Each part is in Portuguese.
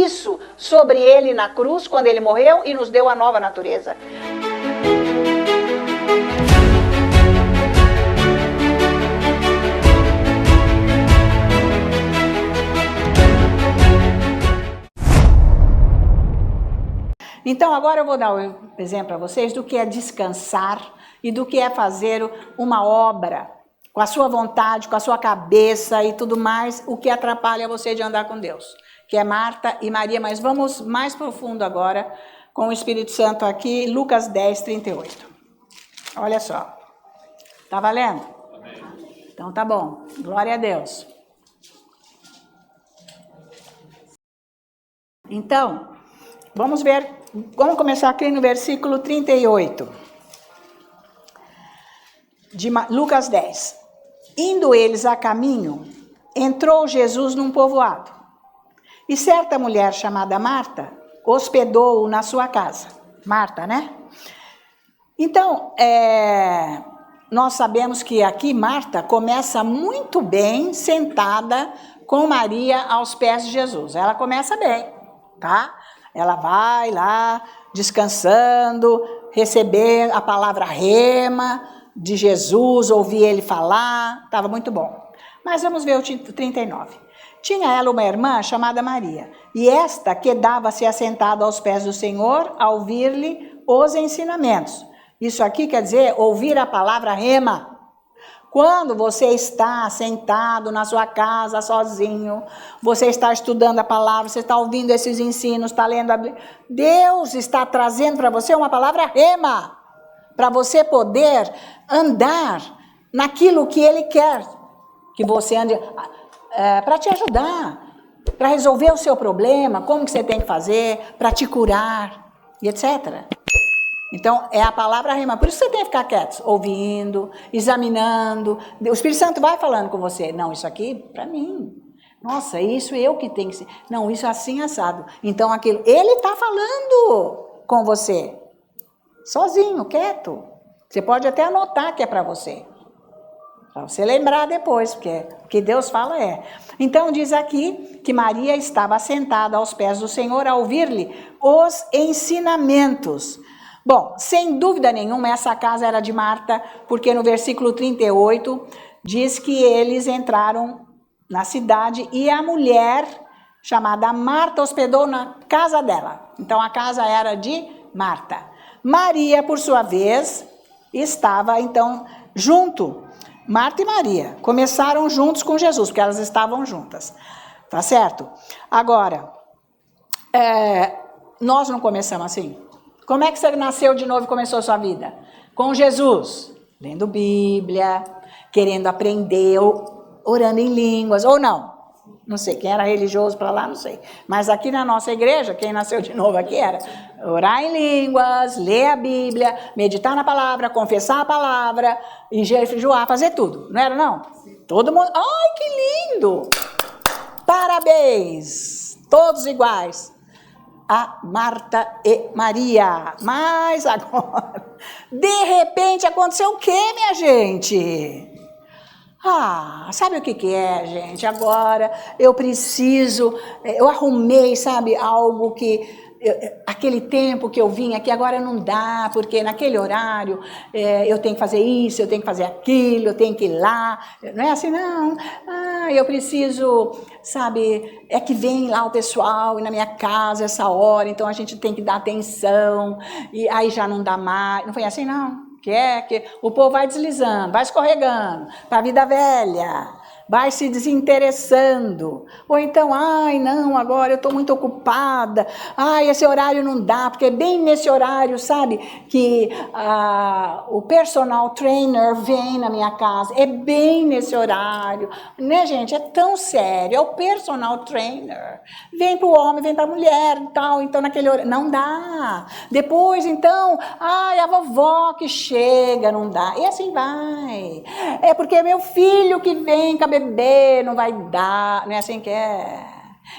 isso sobre ele na cruz, quando ele morreu, e nos deu a nova natureza. Então, agora eu vou dar um exemplo para vocês do que é descansar e do que é fazer uma obra com a sua vontade, com a sua cabeça e tudo mais, o que atrapalha você de andar com Deus, que é Marta e Maria. Mas vamos mais profundo agora com o Espírito Santo aqui, Lucas 10, 38. Olha só. Tá valendo? Então tá bom. Glória a Deus. Então, vamos ver, vamos começar aqui no versículo 38 de Lucas 10. Indo eles a caminho, entrou Jesus num povoado, e certa mulher chamada Marta hospedou-o na sua casa. Marta, né? Então, nós sabemos que aqui Marta começa muito bem sentada com Maria aos pés de Jesus. Ela começa bem, tá? Ela vai lá descansando, receber a palavra rema de Jesus, ouvir ele falar, estava muito bom. Mas vamos ver o 39. Tinha ela uma irmã chamada Maria, e esta quedava-se assentada aos pés do Senhor, a ouvir-lhe os ensinamentos. Isso aqui quer dizer ouvir a palavra rema. Quando você está sentado na sua casa sozinho, você está estudando a palavra, você está ouvindo esses ensinos, está lendo a Bíblia, Deus está trazendo para você uma palavra rema, para você poder andar naquilo que Ele quer que você ande, para te ajudar, para resolver o seu problema, como que você tem que fazer, para te curar, e etc. Então, é a palavra rema. Por isso você tem que ficar quieto, ouvindo, examinando. O Espírito Santo vai falando com você. Não, isso aqui, para mim. Nossa, isso eu que tenho que ser. Não, isso assim, assado. Então, aquilo, ele está falando com você. Sozinho, quieto. Você pode até anotar que é para você. Para você lembrar depois, porque o que Deus fala é. Então, diz aqui que Maria estava sentada aos pés do Senhor a ouvir-lhe os ensinamentos. Bom, sem dúvida nenhuma, essa casa era de Marta, porque no versículo 38 diz que eles entraram na cidade e a mulher chamada Marta hospedou na casa dela. Então, a casa era de Marta. Maria, por sua vez, estava então junto. Marta e Maria começaram juntos com Jesus, porque elas estavam juntas. Tá certo? Agora, nós não começamos assim. Como é que você nasceu de novo e começou a sua vida? Com Jesus, lendo Bíblia, querendo aprender, orando em línguas, ou não. Não sei, quem era religioso para lá, não sei. Mas aqui na nossa igreja, quem nasceu de novo aqui era orar em línguas, ler a Bíblia, meditar na palavra, confessar a palavra, e jejuar, fazer tudo. Não era, não? Todo mundo, ai, que lindo! Parabéns! Todos iguais. A Marta e Maria. Mas agora, de repente, aconteceu o quê, minha gente? Sabe o que é, gente? Agora eu arrumei, sabe, algo que... aquele tempo que eu vim aqui, agora não dá, porque naquele horário eu tenho que fazer isso, eu tenho que fazer aquilo, eu tenho que ir lá. Não é assim, não. Eu preciso, sabe, é que vem lá o pessoal e na minha casa essa hora, então a gente tem que dar atenção, e aí já não dá mais. Não foi assim, não. Que o povo vai deslizando, vai escorregando para a vida velha, vai se desinteressando, ou então, não, agora eu estou muito ocupada, esse horário não dá, porque é bem nesse horário, sabe, que o personal trainer vem na minha casa, é bem nesse horário, né, gente, é tão sério, é o personal trainer, vem para o homem, vem para a mulher e tal, então naquele horário, não dá, depois então, a vovó que chega, não dá, e assim vai, é porque é meu filho que vem com a bebê, não vai dar, não é assim que é.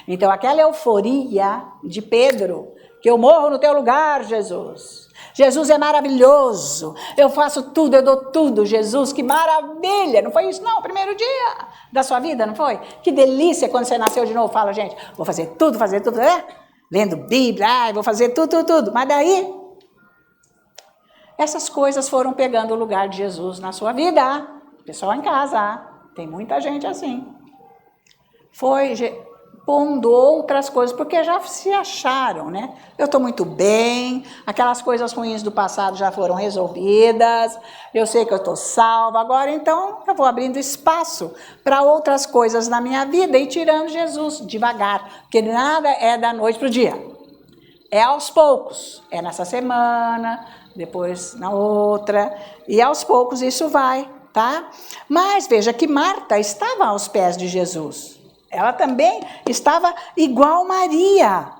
Então aquela euforia de Pedro, que eu morro no teu lugar, Jesus. Jesus é maravilhoso, eu faço tudo, eu dou tudo, Jesus, que maravilha. Não foi isso não, o primeiro dia da sua vida, não foi? Que delícia quando você nasceu de novo, fala, gente, vou fazer tudo, lendo Bíblia, vou fazer tudo. Mas daí, essas coisas foram pegando o lugar de Jesus na sua vida. Pessoal em casa, tem muita gente assim. Foi pondo outras coisas, porque já se acharam, né? Eu estou muito bem, aquelas coisas ruins do passado já foram resolvidas, eu sei que eu estou salva agora, então eu vou abrindo espaço para outras coisas na minha vida e tirando Jesus devagar, porque nada é da noite para o dia. É aos poucos, é nessa semana, depois na outra, e aos poucos isso vai, tá? Mas veja que Marta estava aos pés de Jesus. Ela também estava igual Maria.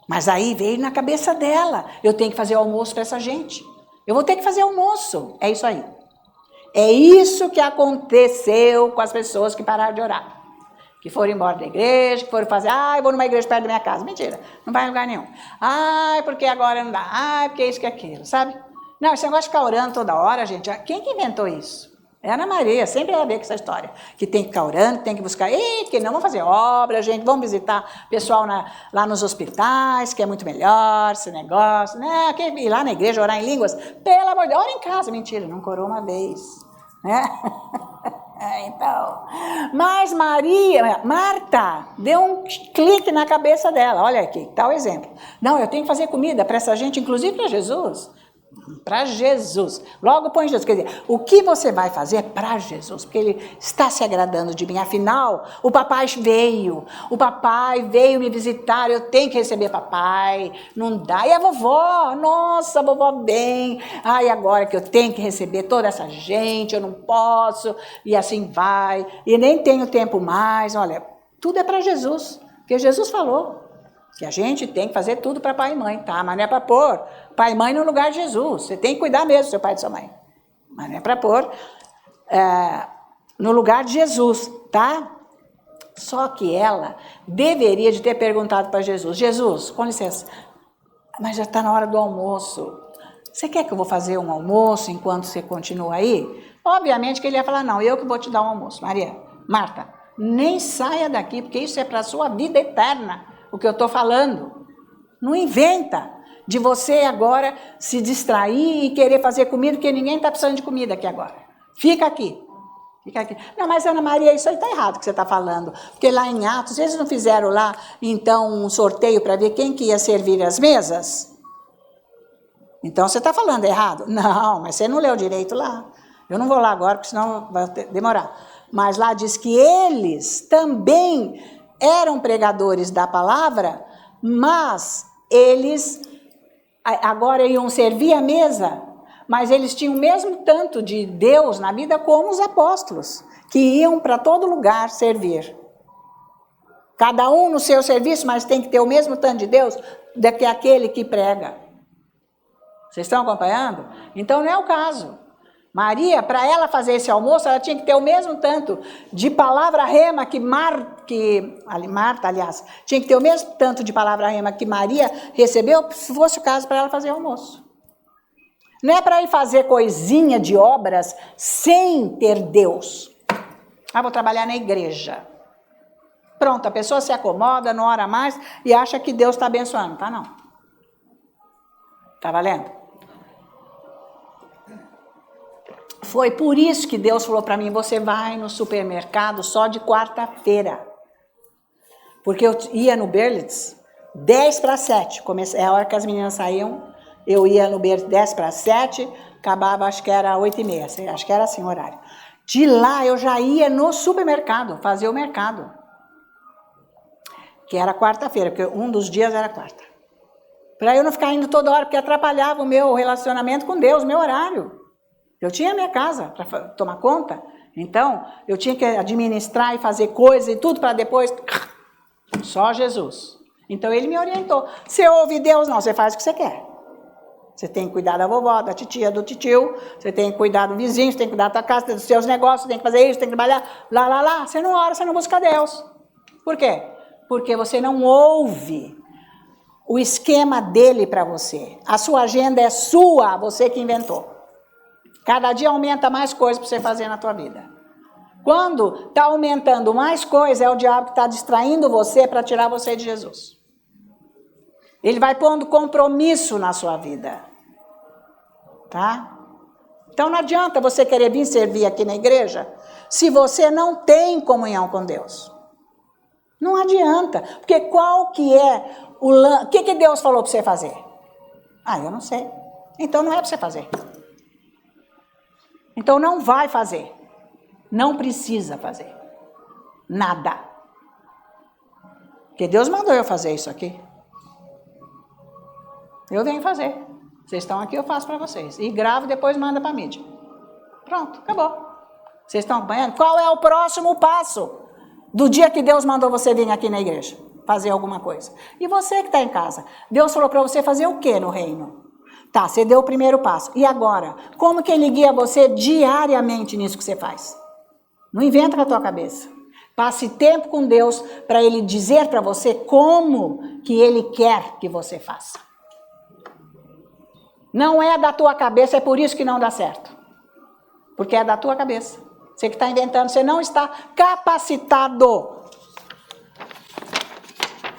Mas aí veio na cabeça dela, eu tenho que fazer almoço para essa gente. Eu vou ter que fazer almoço. É isso aí. É isso que aconteceu com as pessoas que pararam de orar. Que foram embora da igreja, que foram fazer, eu vou numa igreja perto da minha casa. Mentira, não vai em lugar nenhum. Porque agora não dá, porque isso que aquilo, sabe? Não, esse negócio de ficar orando toda hora, gente, quem que inventou isso? É Ana Maria, sempre ela vê com essa história, que tem que ficar orando, que tem que buscar, que não, vamos fazer obra, gente, vamos visitar pessoal lá nos hospitais, que é muito melhor esse negócio, né? Ir lá na igreja orar em línguas, pelo amor de Deus, ora em casa, mentira, não corou uma vez, né? Então, mas Marta, deu um clique na cabeça dela, olha aqui, tá o exemplo, não, eu tenho que fazer comida para essa gente, inclusive para Jesus. Para Jesus, logo põe Jesus, quer dizer, o que você vai fazer para Jesus, porque Ele está se agradando de mim, afinal, o papai veio me visitar, eu tenho que receber papai, não dá, e a vovó, nossa, a vovó vem, agora que eu tenho que receber toda essa gente, eu não posso, e assim vai, e nem tenho tempo mais, olha, tudo é para Jesus, porque Jesus falou, que a gente tem que fazer tudo para pai e mãe, tá? Mas não é para pôr pai e mãe no lugar de Jesus. Você tem que cuidar mesmo do seu pai e da sua mãe. Mas não é para pôr no lugar de Jesus, tá? Só que ela deveria de ter perguntado para Jesus, Jesus, com licença, mas já está na hora do almoço. Você quer que eu vou fazer um almoço enquanto você continua aí? Obviamente que ele ia falar, não, eu que vou te dar um almoço. Marta, nem saia daqui, porque isso é para a sua vida eterna. O que eu estou falando, não inventa de você agora se distrair e querer fazer comida, porque ninguém está precisando de comida aqui agora. Fica aqui. Não, mas Ana Maria, isso aí está errado que você está falando, porque lá em Atos, eles não fizeram lá, então, um sorteio para ver quem que ia servir as mesas? Então, você está falando errado? Não, mas você não leu direito lá. Eu não vou lá agora, porque senão vai demorar. Mas lá diz que eles também eram pregadores da palavra, mas eles agora iam servir a mesa, mas eles tinham o mesmo tanto de Deus na vida como os apóstolos, que iam para todo lugar servir. Cada um no seu serviço, mas tem que ter o mesmo tanto de Deus do que aquele que prega. Vocês estão acompanhando? Então não é o caso. Maria, para ela fazer esse almoço, ela tinha que ter o mesmo tanto de palavra rema que Marta, aliás, tinha que ter o mesmo tanto de palavra rema que Maria recebeu, se fosse o caso para ela fazer almoço. Não é para ir fazer coisinha de obras sem ter Deus. Vou trabalhar na igreja. Pronto, a pessoa se acomoda, não ora mais e acha que Deus está abençoando. Tá não. Tá valendo? Foi por isso que Deus falou para mim, você vai no supermercado só de quarta-feira. Porque eu ia no Berlitz 10 para 7, é a hora que as meninas saíam, eu ia no Berlitz 10 para 7, acabava acho que era 8h30, acho que era assim o horário. De lá eu já ia no supermercado, fazer o mercado. Que era quarta-feira, porque um dos dias era quarta. Para eu não ficar indo toda hora, porque atrapalhava o meu relacionamento com Deus, meu horário. Eu tinha a minha casa para tomar conta, então eu tinha que administrar e fazer coisas e tudo para depois, só Jesus. Então ele me orientou, você ouve Deus? Não, você faz o que você quer. Você tem que cuidar da vovó, da titia, do titio, você tem que cuidar do vizinho, você tem que cuidar da tua casa, dos seus negócios, você tem que fazer isso, tem que trabalhar, lá. Você não ora, você não busca Deus. Por quê? Porque você não ouve o esquema dele para você. A sua agenda é sua, você que inventou. Cada dia aumenta mais coisas para você fazer na tua vida. Quando está aumentando mais coisa, é o diabo que está distraindo você para tirar você de Jesus. Ele vai pondo compromisso na sua vida. Tá? Então não adianta você querer vir servir aqui na igreja se você não tem comunhão com Deus. Não adianta, porque qual que é o que Deus falou para você fazer? Ah, eu não sei. Então não é para você fazer. Então não vai fazer. Não precisa fazer. Nada. Porque Deus mandou eu fazer isso aqui. Eu venho fazer. Vocês estão aqui, eu faço para vocês. E gravo e depois manda para a mídia. Pronto, acabou. Vocês estão acompanhando? Qual é o próximo passo do dia que Deus mandou você vir aqui na igreja? Fazer alguma coisa. E você que está em casa? Deus falou para você fazer o quê no reino? Tá, você deu o primeiro passo. E agora? Como que Ele guia você diariamente nisso que você faz? Não inventa com a tua cabeça. Passe tempo com Deus para Ele dizer para você como que Ele quer que você faça. Não é da tua cabeça, é por isso que não dá certo. Porque é da tua cabeça. Você que está inventando, você não está capacitado.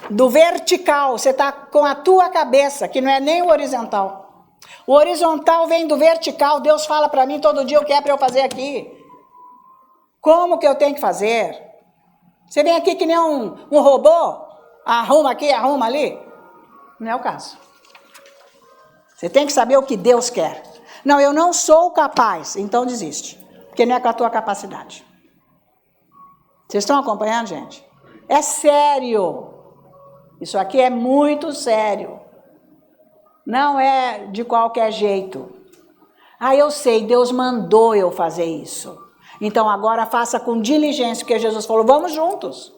Do vertical, você está com a tua cabeça, que não é nem o horizontal. O horizontal vem do vertical, Deus fala para mim todo dia o que é para eu fazer aqui. Como que eu tenho que fazer? Você vem aqui que nem um robô, arruma aqui, arruma ali. Não é o caso. Você tem que saber o que Deus quer. Não, eu não sou capaz, então desiste. Porque não é com a tua capacidade. Vocês estão acompanhando, gente? É sério. Isso aqui é muito sério. Não é de qualquer jeito. Ah, eu sei, Deus mandou eu fazer isso. Então agora faça com diligência, porque Jesus falou, vamos juntos.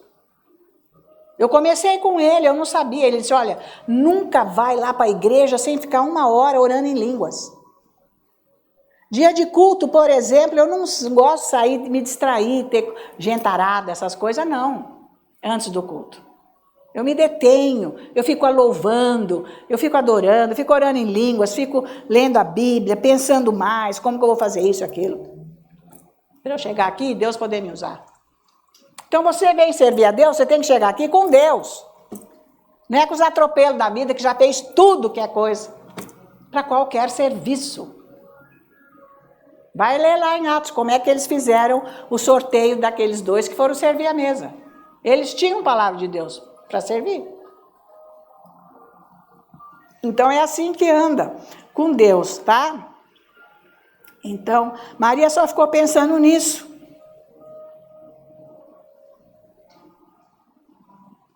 Eu comecei com ele, eu não sabia. Ele disse, olha, nunca vai lá para a igreja sem ficar 1 hora orando em línguas. Dia de culto, por exemplo, eu não gosto de sair, me distrair, ter gentarada, essas coisas, não. Antes do culto. Eu me detenho, eu fico louvando, eu fico adorando, eu fico orando em línguas, fico lendo a Bíblia, pensando mais, como que eu vou fazer isso e aquilo. Para eu chegar aqui e Deus poder me usar. Então você vem servir a Deus, você tem que chegar aqui com Deus. Não é com os atropelos da vida que já fez tudo que é coisa. Para qualquer serviço. Vai ler lá em Atos como é que eles fizeram o sorteio daqueles 2 que foram servir a mesa. Eles tinham palavra de Deus para servir. Então é assim que anda com Deus, tá? Então, Maria só ficou pensando nisso.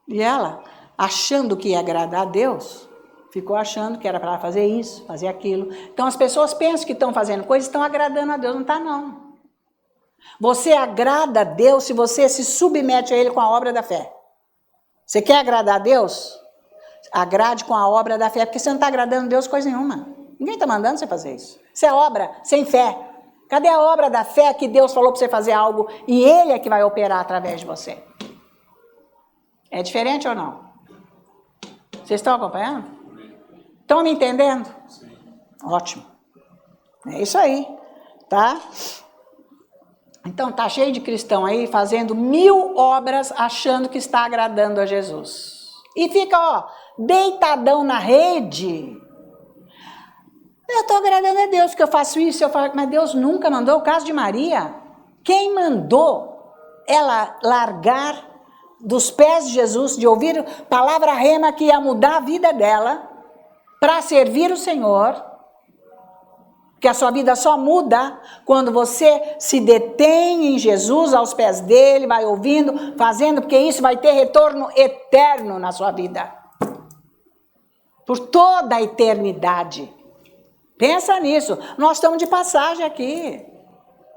E ela, achando que ia agradar a Deus, ficou achando que era para fazer isso, fazer aquilo. Então as pessoas pensam que estão fazendo coisas, estão agradando a Deus. Não está, não. Você agrada a Deus se você se submete a Ele com a obra da fé. Você quer agradar a Deus? Agrade com a obra da fé, porque você não está agradando a Deus coisa nenhuma. Ninguém está mandando você fazer isso. Isso é obra sem fé. Cadê a obra da fé que Deus falou para você fazer algo e Ele é que vai operar através de você? É diferente ou não? Vocês estão acompanhando? Estão me entendendo? Sim. Ótimo. É isso aí, tá? Então tá cheio de cristão aí fazendo 1000 obras achando que está agradando a Jesus. E fica, ó, deitadão na rede. Eu estou agradando a Deus que eu faço isso, eu faço, mas Deus nunca mandou. O caso de Maria, quem mandou ela largar dos pés de Jesus, de ouvir palavra rema que ia mudar a vida dela, para servir o Senhor, que a sua vida só muda quando você se detém em Jesus, aos pés dele, vai ouvindo, fazendo, porque isso vai ter retorno eterno na sua vida. Por toda a eternidade. Pensa nisso. Nós estamos de passagem aqui.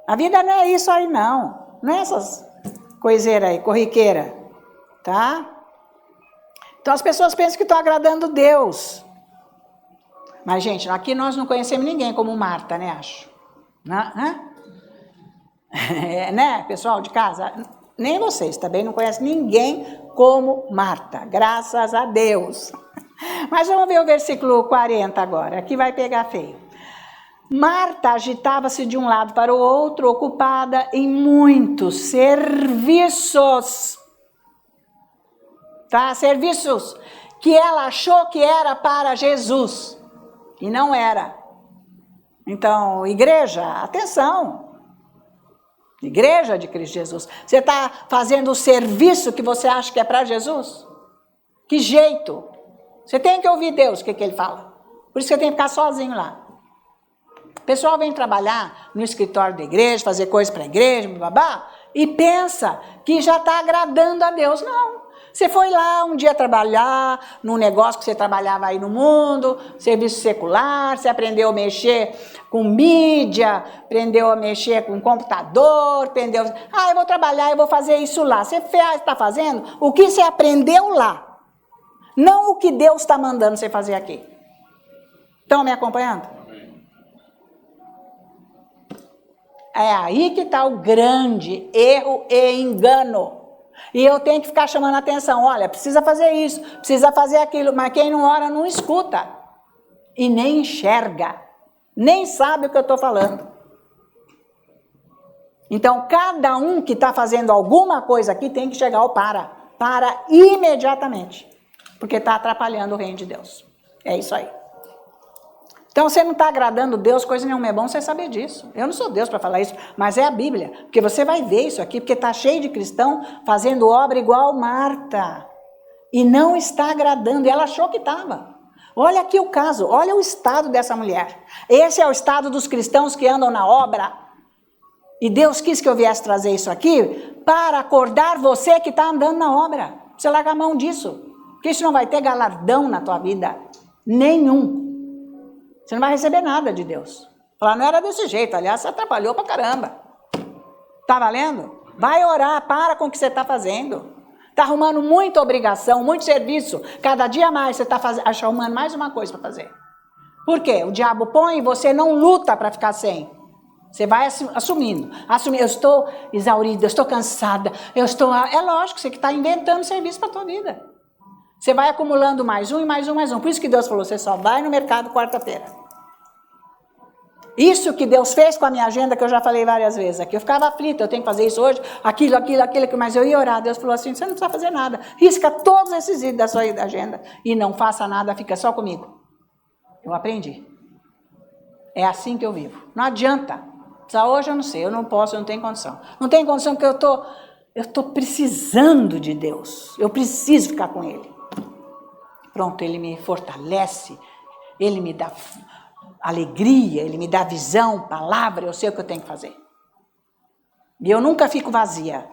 A vida não é isso aí, não. Não é essas coiseiras aí, corriqueira. Tá? Então as pessoas pensam que estão agradando Deus. Mas, gente, aqui nós não conhecemos ninguém como Marta, né, acho? Né, pessoal de casa? Nem vocês também não conhecem ninguém como Marta, graças a Deus. Mas vamos ver o versículo 40 agora, aqui vai pegar feio. Marta agitava-se de um lado para o outro, ocupada em muitos serviços. Tá? Serviços que ela achou que era para Jesus, e não era. Então, igreja, atenção. Igreja de Cristo Jesus. Você está fazendo o serviço que você acha que é para Jesus? Que jeito? Você tem que ouvir Deus, o que ele fala. Por isso que você tem que ficar sozinho lá. O pessoal vem trabalhar no escritório da igreja, fazer coisas para a igreja, babá, e pensa que já está agradando a Deus. Não. Você foi lá um dia trabalhar num negócio que você trabalhava aí no mundo, serviço secular, você aprendeu a mexer com mídia, aprendeu a mexer com computador, aprendeu... eu vou trabalhar, eu vou fazer isso lá. Você está fazendo o que você aprendeu lá, não o que Deus está mandando você fazer aqui. Estão me acompanhando? É aí que está o grande erro e engano. E eu tenho que ficar chamando a atenção, olha, precisa fazer isso, precisa fazer aquilo, mas quem não ora não escuta, e nem enxerga, nem sabe o que eu estou falando. Então, cada um que está fazendo alguma coisa aqui tem que chegar ao para imediatamente, porque está atrapalhando o reino de Deus. É isso aí. Então, você não está agradando Deus, coisa nenhuma, é bom você saber disso. Eu não sou Deus para falar isso, mas é a Bíblia. Porque você vai ver isso aqui, porque está cheio de cristão fazendo obra igual Marta. E não está agradando, e ela achou que estava. Olha aqui o caso, olha o estado dessa mulher. Esse é o estado dos cristãos que andam na obra. E Deus quis que eu viesse trazer isso aqui para acordar você que está andando na obra. Você larga a mão disso, porque isso não vai ter galardão na tua vida. Nenhum. Você não vai receber nada de Deus. Falar, não era desse jeito, aliás, você atrapalhou pra caramba. Tá valendo? Vai orar, para com o que você está fazendo. Está arrumando muita obrigação, muito serviço. Cada dia mais você está arrumando mais uma coisa para fazer. Por quê? O diabo põe e você não luta para ficar sem. Você vai assumindo. Eu estou exaurida, eu estou cansada, É lógico, você que está inventando serviço para a tua vida. Você vai acumulando mais um e mais um, mais um. Por isso que Deus falou, você só vai no mercado quarta-feira. Isso que Deus fez com a minha agenda, que eu já falei várias vezes aqui. Eu ficava aflita, eu tenho que fazer isso hoje, aquilo, mas eu ia orar. Deus falou assim, você não precisa fazer nada. Risca todos esses itens da sua agenda e não faça nada, fica só comigo. Eu aprendi. É assim que eu vivo. Não adianta. Hoje eu não sei, eu não posso, eu não tenho condição. Não tenho condição porque eu estou precisando de Deus. Eu preciso ficar com Ele. Pronto, Ele me fortalece, Ele me dá alegria, Ele me dá visão, palavra, eu sei o que eu tenho que fazer. E eu nunca fico vazia.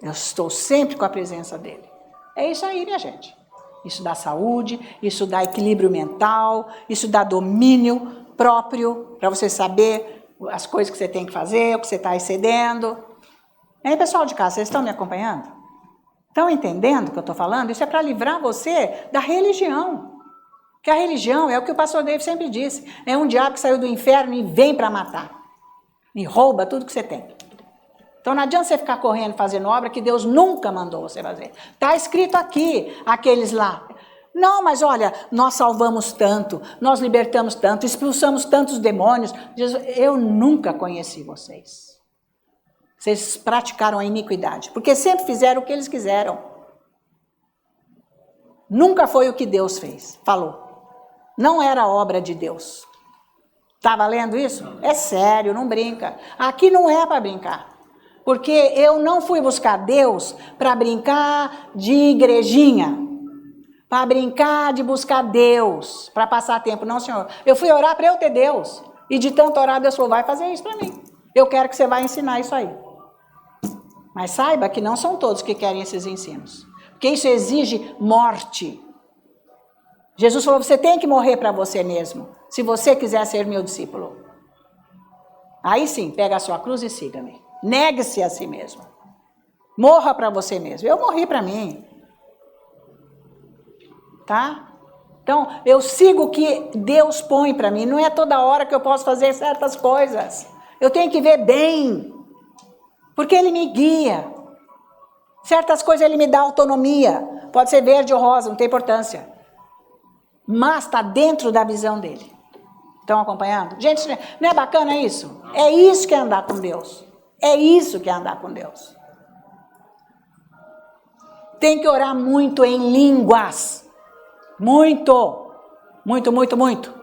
Eu estou sempre com a presença dEle. É isso aí, minha gente. Isso dá saúde, isso dá equilíbrio mental, isso dá domínio próprio, para você saber as coisas que você tem que fazer, o que você está excedendo. E aí, pessoal de casa, vocês estão me acompanhando? Estão entendendo o que eu estou falando? Isso é para livrar você da religião. Que a religião é o que o pastor David sempre disse. É um diabo que saiu do inferno e vem para matar. E rouba tudo que você tem. Então não adianta você ficar correndo fazendo obra que Deus nunca mandou você fazer. Está escrito aqui, aqueles lá. Não, mas olha, nós salvamos tanto, nós libertamos tanto, expulsamos tantos demônios. Jesus, eu nunca conheci vocês. Vocês praticaram a iniquidade, porque sempre fizeram o que eles quiseram. Nunca foi o que Deus fez, falou. Não era obra de Deus. Tá valendo isso? É sério, não brinca. Aqui não é para brincar. Porque eu não fui buscar Deus para brincar de igrejinha. Para brincar de buscar Deus, para passar tempo. Não, Senhor. Eu fui orar para eu ter Deus. E de tanto orar, Deus falou, vai fazer isso para mim. Eu quero que você vá ensinar isso aí. Mas saiba que não são todos que querem esses ensinos. Porque isso exige morte. Jesus falou, você tem que morrer para você mesmo, se você quiser ser meu discípulo. Aí sim, pega a sua cruz e siga-me. Negue-se a si mesmo. Morra para você mesmo. Eu morri para mim. Tá? Então, eu sigo o que Deus põe para mim. Não é toda hora que eu posso fazer certas coisas. Eu tenho que ver bem. Porque Ele me guia. Certas coisas Ele me dá autonomia. Pode ser verde ou rosa, não tem importância. mas está dentro da visão dele. Estão acompanhando? Gente, não é bacana isso? É isso que é andar com Deus. É isso que é andar com Deus. Tem que orar muito em línguas. Muito. Muito, muito, muito.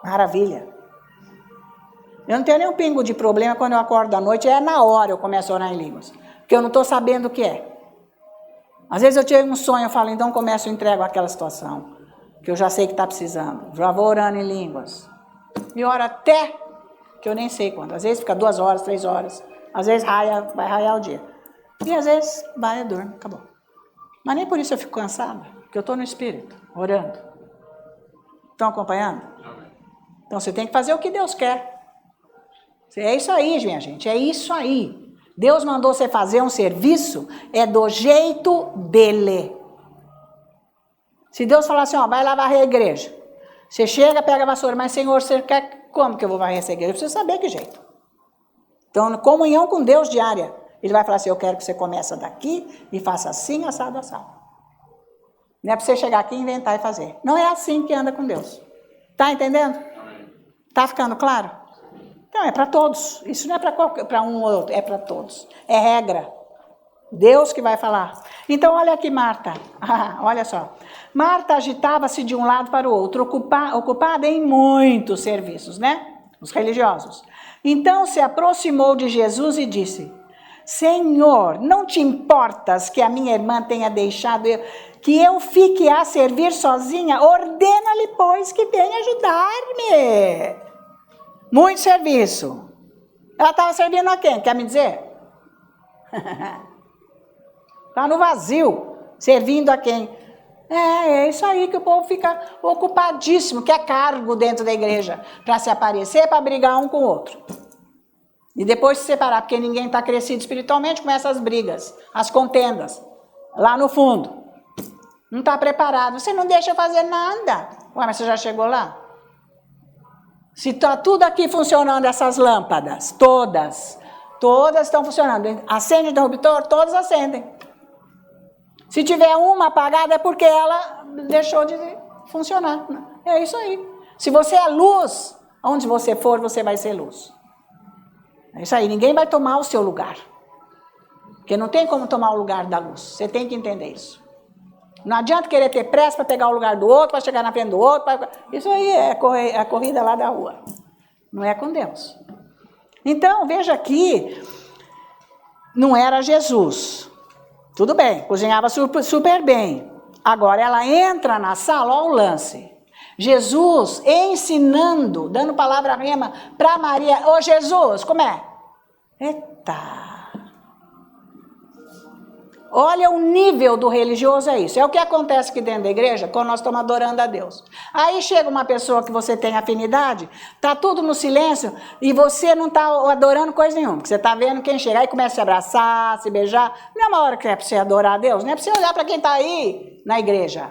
Maravilha. Eu não tenho nem um pingo de problema quando eu acordo à noite. É na hora eu começo a orar em línguas. Porque eu não estou sabendo o que é. Às vezes eu tive um sonho, eu falo, então começo, eu entrego aquela situação. Que eu já sei que está precisando. Já vou orando em línguas. E oro até que eu nem sei quando. Às vezes fica 2 horas, 3 horas. Às vezes vai raiar o dia. E às vezes vai, eu durmo, acabou. Mas nem por isso eu fico cansada. Porque eu estou no Espírito, orando. Estão acompanhando? Então você tem que fazer o que Deus quer. É isso aí, minha gente. É isso aí. Deus mandou você fazer um serviço, é do jeito dele. Se Deus falar assim, ó, vai lá varrer a igreja. Você chega, pega a vassoura, mas Senhor, você quer como que eu vou varrer essa igreja? Eu preciso saber que jeito. Então, comunhão com Deus diária. Ele vai falar assim, eu quero que você comece daqui e faça assim, assado, assado. Não é para você chegar aqui e inventar e fazer. Não é assim que anda com Deus. Tá entendendo? Tá ficando claro? Então, é para todos. Isso não é para um ou outro, é para todos. É regra. Deus que vai falar. Então, olha aqui Marta. Olha só. Marta agitava-se de um lado para o outro, ocupada em muitos serviços, né? Os religiosos. Então, se aproximou de Jesus e disse, Senhor, não te importas que a minha irmã tenha deixado que eu fique a servir sozinha? Ordena-lhe, pois, que venha ajudar-me. Muito serviço. Ela estava servindo a quem? Quer me dizer? Está no vazio. Servindo a quem? É isso aí que o povo fica ocupadíssimo, que é cargo dentro da igreja. Para se aparecer, para brigar um com o outro. E depois se separar, porque ninguém está crescido espiritualmente, começa as brigas, as contendas. Lá no fundo. Não está preparado. Você não deixa fazer nada. Ué, mas você já chegou lá? Se está tudo aqui funcionando, essas lâmpadas, todas estão funcionando. Acende o interruptor, todas acendem. Se tiver uma apagada é porque ela deixou de funcionar. É isso aí. Se você é luz, onde você for, você vai ser luz. É isso aí, ninguém vai tomar o seu lugar. Porque não tem como tomar o lugar da luz. Você tem que entender isso. Não adianta querer ter pressa para pegar o lugar do outro, para chegar na frente do outro. Isso aí é a corrida lá da rua. Não é com Deus. Então, veja aqui, não era Jesus. Tudo bem, cozinhava super bem. Agora ela entra na sala, olha o lance. Jesus ensinando, dando palavra rema para Maria. Ô Jesus, como é? Eita! Olha o nível do religioso, é isso. É o que acontece aqui dentro da igreja, quando nós estamos adorando a Deus. Aí chega uma pessoa que você tem afinidade, está tudo no silêncio, e você não está adorando coisa nenhuma. Porque você está vendo quem chega, aí começa a se abraçar, se beijar. Não é uma hora que é para você adorar a Deus, não é para você olhar para quem está aí na igreja.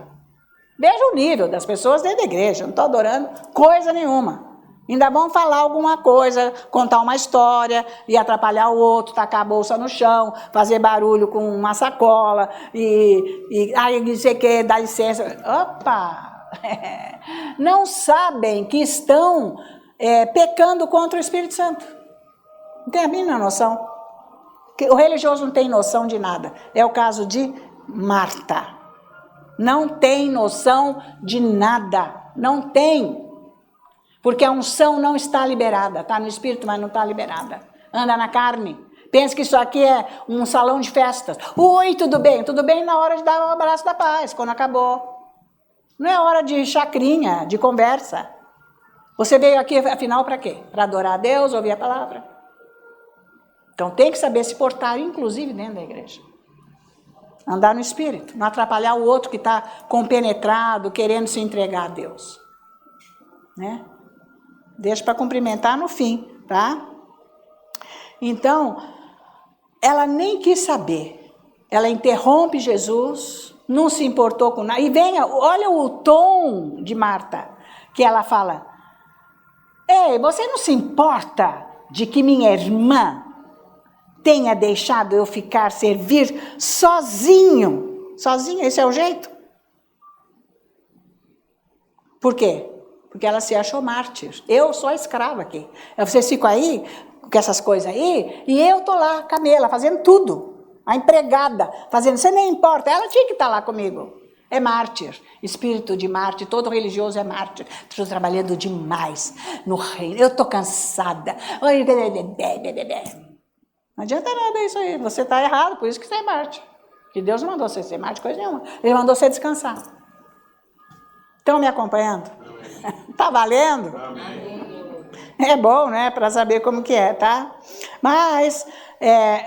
Veja o nível das pessoas dentro da igreja, não estou adorando coisa nenhuma. Ainda vão falar alguma coisa, contar uma história e atrapalhar o outro, tacar a bolsa no chão, fazer barulho com uma sacola aí dizer que dá licença. Opa! Não sabem que estão pecando contra o Espírito Santo. Não tem a mínima noção. O religioso não tem noção de nada. É o caso de Marta. Não tem noção de nada. Não tem. Porque a unção não está liberada. Está no Espírito, mas não está liberada. Anda na carne. Pensa que isso aqui é um salão de festas. Oi, tudo bem? Tudo bem na hora de dar o abraço da paz, quando acabou. Não é hora de chacrinha, de conversa. Você veio aqui, afinal, para quê? Para adorar a Deus, ouvir a palavra. Então tem que saber se portar, inclusive dentro da igreja. Andar no Espírito. Não atrapalhar o outro que está compenetrado, querendo se entregar a Deus. Né? Deixa para cumprimentar no fim, tá? Então, ela nem quis saber. Ela interrompe Jesus, não se importou com nada. E olha o tom de Marta, que ela fala, ei, você não se importa de que minha irmã tenha deixado eu ficar servir sozinho? Sozinho, esse é o jeito? Por quê? Porque ela se achou mártir. Eu sou a escrava aqui. Vocês ficam aí, com essas coisas aí, e eu tô lá, Camila, fazendo tudo. A empregada, fazendo, você nem importa, ela tinha que estar lá comigo. É mártir, espírito de mártir, todo religioso é mártir. Estou trabalhando demais no reino, eu estou cansada. Não adianta nada isso aí, você está errado, por isso que você é mártir. Que Deus não mandou você ser mártir, coisa nenhuma. Ele mandou você descansar. Estão me acompanhando? Está valendo? Amém. É bom, né? Para saber como que é, tá? Mas,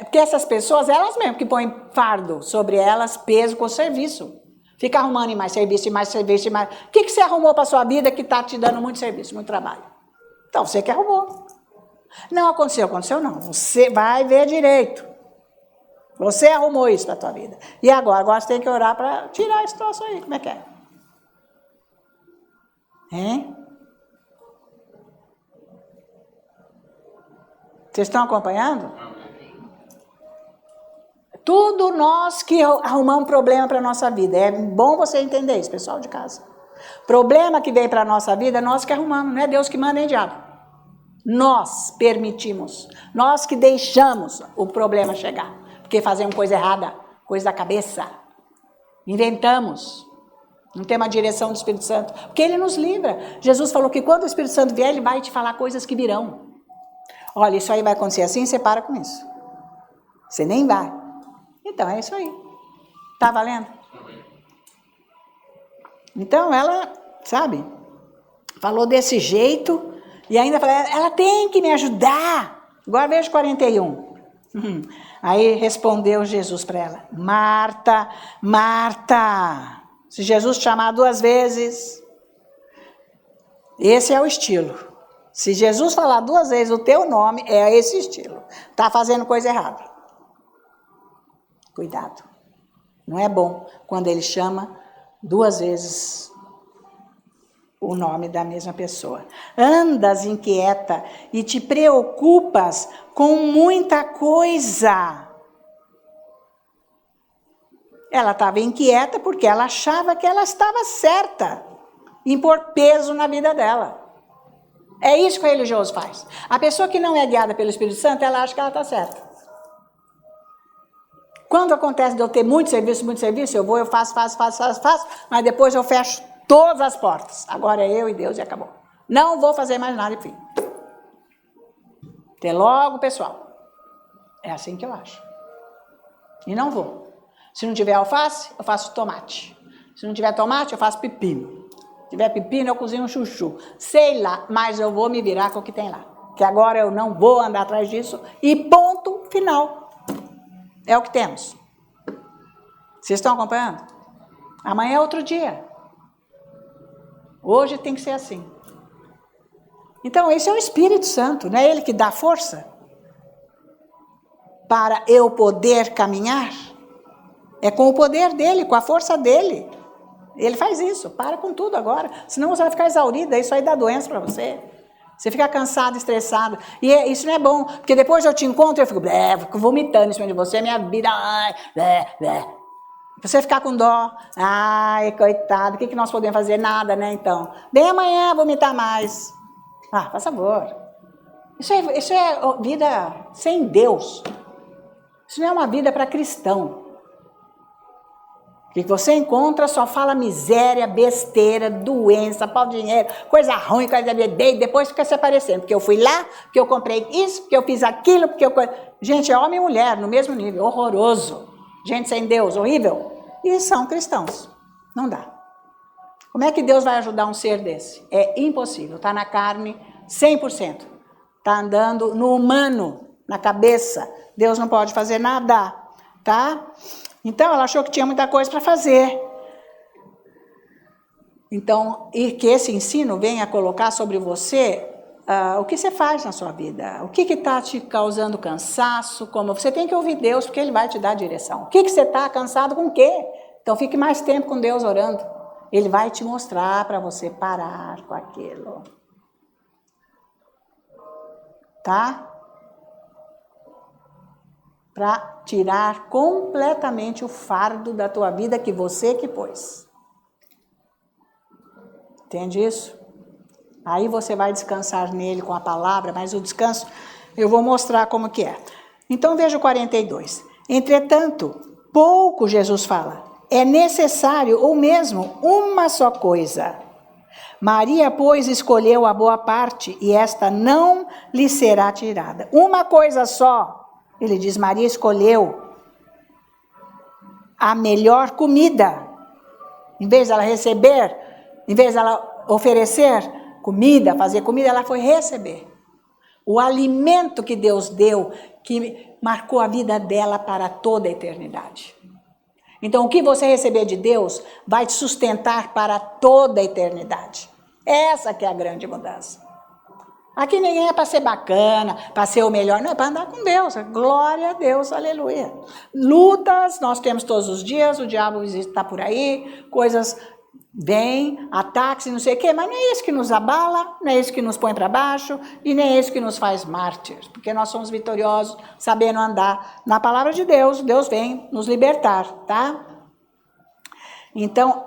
porque essas pessoas, elas mesmo que põem fardo sobre elas, peso com serviço. Fica arrumando mais serviço, mais serviço, mais... O que você arrumou para sua vida que está te dando muito serviço, muito trabalho? Então, você que arrumou. Não aconteceu não. Você vai ver direito. Você arrumou isso para a tua vida. E agora você tem que orar para tirar esse troço aí. Como é que é? Hein? Vocês estão acompanhando? Tudo nós que arrumamos problema para a nossa vida. É bom você entender isso, pessoal de casa. Problema que vem para a nossa vida, nós que arrumamos. Não é Deus que manda nem diabo. Nós permitimos. Nós que deixamos o problema chegar. Porque fazemos coisa errada, coisa da cabeça. Inventamos. Não tem uma direção do Espírito Santo. Porque ele nos livra. Jesus falou que quando o Espírito Santo vier, ele vai te falar coisas que virão. Olha, isso aí vai acontecer assim, você para com isso. Você nem vai. Então, é isso aí. Tá valendo? Então, ela, sabe, falou desse jeito e ainda falou, ela tem que me ajudar. Agora veja 41. Aí respondeu Jesus para ela, Marta, Marta. Se Jesus te chamar 2 vezes, esse é o estilo. Se Jesus falar 2 vezes o teu nome, é esse estilo. Tá fazendo coisa errada. Cuidado. Não é bom quando ele chama 2 vezes o nome da mesma pessoa. Andas inquieta e te preocupas com muita coisa. Ela estava inquieta porque ela achava que ela estava certa em pôr peso na vida dela. É isso que o religioso faz. A pessoa que não é guiada pelo Espírito Santo, ela acha que ela está certa. Quando acontece de eu ter muito serviço, eu vou, eu faço, mas depois eu fecho todas as portas. Agora é eu e Deus e acabou. Não vou fazer mais nada, enfim. Até logo, pessoal. É assim que eu acho. E não vou. Se não tiver alface, eu faço tomate. Se não tiver tomate, eu faço pepino. Se tiver pepino, eu cozinho um chuchu. Sei lá, mas eu vou me virar com o que tem lá. Que agora eu não vou andar atrás disso. E ponto final. É o que temos. Vocês estão acompanhando? Amanhã é outro dia. Hoje tem que ser assim. Então, esse é o Espírito Santo, não é ele que dá força para eu poder caminhar? É com o poder dele, com a força dele. Ele faz isso, para com tudo agora. Senão você vai ficar exaurida, isso aí dá doença para você. Você fica cansado, estressado. E isso não é bom, porque depois eu te encontro e eu fico vomitando em cima de você, minha vida. Você ficar com dó. Ai, coitado, o que nós podemos fazer? Nada, né, então? Vem amanhã vomitar mais. Ah, faz favor. Isso é vida sem Deus. Isso não é uma vida para cristão. O que você encontra só fala miséria, besteira, doença, pau de dinheiro, coisa ruim, coisa bebê, e depois fica se aparecendo. Porque eu fui lá, porque eu comprei isso, porque eu fiz aquilo, porque eu... Gente, é homem e mulher no mesmo nível, horroroso. Gente sem Deus, horrível. E são cristãos. Não dá. Como é que Deus vai ajudar um ser desse? É impossível. Está na carne 100%. Está andando no humano, na cabeça. Deus não pode fazer nada, tá? Então, ela achou que tinha muita coisa para fazer. Então, e que esse ensino venha colocar sobre você o que você faz na sua vida. O que está te causando cansaço. Como você tem que ouvir Deus, porque Ele vai te dar a direção. O que você está cansado com o quê? Então, fique mais tempo com Deus orando. Ele vai te mostrar para você parar com aquilo. Tá? Para tirar completamente o fardo da tua vida que você que pôs. Entende isso? Aí você vai descansar nele com a palavra, mas o descanso eu vou mostrar como que é. Então veja o 42. Entretanto, pouco Jesus fala. É necessário, ou mesmo, uma só coisa. Maria, pois, escolheu a boa parte, e esta não lhe será tirada. Uma coisa só. Ele diz, Maria escolheu a melhor comida. Em vez dela receber, em vez dela oferecer comida, fazer comida, ela foi receber. O alimento que Deus deu, que marcou a vida dela para toda a eternidade. Então, o que você receber de Deus vai te sustentar para toda a eternidade. Essa que é a grande mudança. Aqui ninguém é para ser bacana, para ser o melhor, não, é para andar com Deus. Glória a Deus, aleluia. Lutas nós temos todos os dias, o diabo está por aí, coisas vêm, ataques e não sei o quê, mas não é isso que nos abala, não é isso que nos põe para baixo e nem é isso que nos faz mártires, porque nós somos vitoriosos sabendo andar na palavra de Deus, Deus vem nos libertar, tá? Então,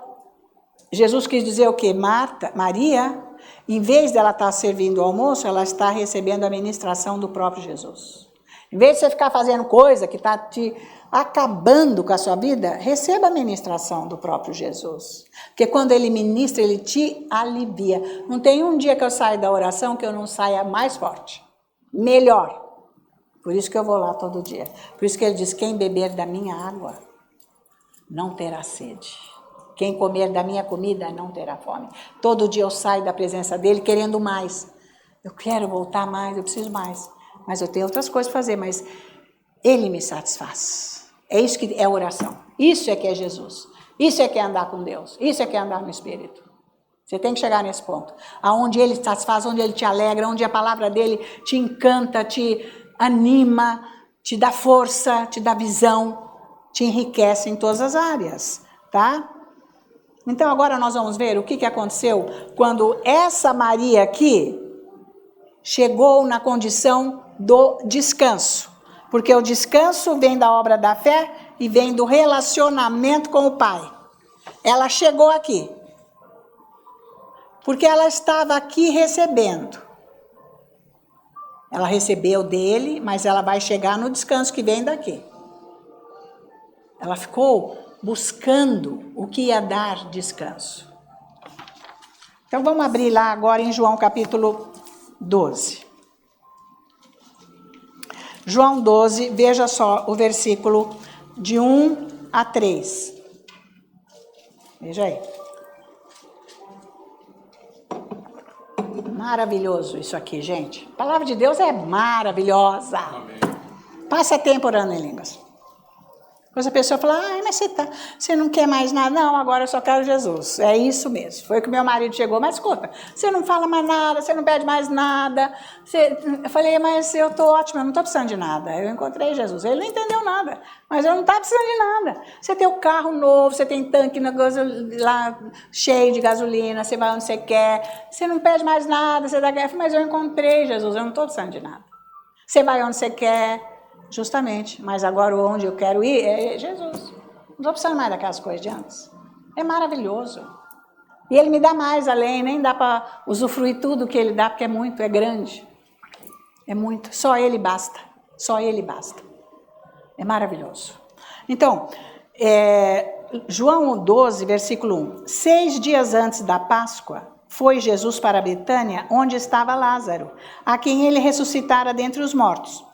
Jesus quis dizer o quê? Maria, em vez dela estar servindo o almoço, ela está recebendo a ministração do próprio Jesus. Em vez de você ficar fazendo coisa que está te acabando com a sua vida, receba a ministração do próprio Jesus. Porque quando ele ministra, ele te alivia. Não tem um dia que eu saio da oração que eu não saia mais forte, melhor. Por isso que eu vou lá todo dia. Por isso que ele diz, quem beber da minha água não terá sede. Quem comer da minha comida não terá fome. Todo dia eu saio da presença dele querendo mais. Eu quero voltar mais, eu preciso mais. Mas eu tenho outras coisas para fazer, mas ele me satisfaz. É isso que é oração. Isso é que é Jesus. Isso é que é andar com Deus. Isso é que é andar no Espírito. Você tem que chegar nesse ponto. Aonde ele te satisfaz, onde ele te alegra, onde a palavra dele te encanta, te anima, te dá força, te dá visão, te enriquece em todas as áreas, tá? Então agora nós vamos ver o que aconteceu quando essa Maria aqui chegou na condição do descanso. Porque o descanso vem da obra da fé e vem do relacionamento com o Pai. Ela chegou aqui. Porque ela estava aqui recebendo. Ela recebeu dele, mas ela vai chegar no descanso que vem daqui. Ela ficou buscando o que ia dar descanso. Então vamos abrir lá agora em João capítulo 12. João 12, veja só o versículo de 1 a 3. Veja aí. Maravilhoso isso aqui, gente. A palavra de Deus é maravilhosa. Amém. Passa tempo orando em línguas. Depois a pessoa fala, mas você não quer mais nada? Não, agora eu só quero Jesus. É isso mesmo. Foi que meu marido chegou, mas escuta, você não fala mais nada, você não pede mais nada. Eu falei, mas eu estou ótima, eu não estou precisando de nada. Eu encontrei Jesus. Ele não entendeu nada, mas eu não estava precisando de nada. Você tem o carro novo, você tem tanque lá cheio de gasolina, você vai onde você quer, você não pede mais nada, você dá guerra, mas eu encontrei Jesus, eu não estou precisando de nada. Você vai onde você quer. Justamente, mas agora onde eu quero ir é Jesus. Não estou precisando mais daquelas coisas de antes. É maravilhoso. E ele me dá mais além, nem dá para usufruir tudo que ele dá, porque é muito, é grande. É muito, só ele basta. Só ele basta. É maravilhoso. Então, João 12, versículo 1. 6 dias antes da Páscoa, foi Jesus para Betânia, onde estava Lázaro, a quem ele ressuscitara dentre os mortos.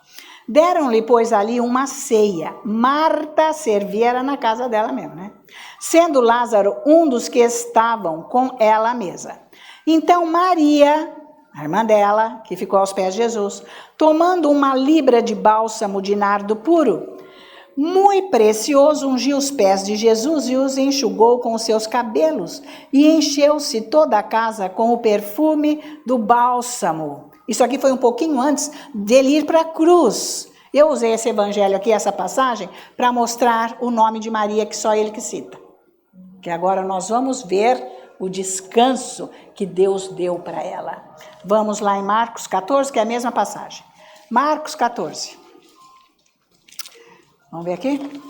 Deram-lhe, pois, ali uma ceia. Marta servia, era na casa dela mesmo, né? Sendo Lázaro um dos que estavam com ela à mesa. Então Maria, a irmã dela, que ficou aos pés de Jesus, tomando uma libra de bálsamo de nardo puro, muito precioso, ungiu os pés de Jesus e os enxugou com os seus cabelos, e encheu-se toda a casa com o perfume do bálsamo. Isso aqui foi um pouquinho antes dele ir para a cruz. Eu usei esse evangelho aqui, essa passagem, para mostrar o nome de Maria, que só ele que cita. Que agora nós vamos ver o descanso que Deus deu para ela. Vamos lá em Marcos 14, que é a mesma passagem. Marcos 14. Vamos ver aqui?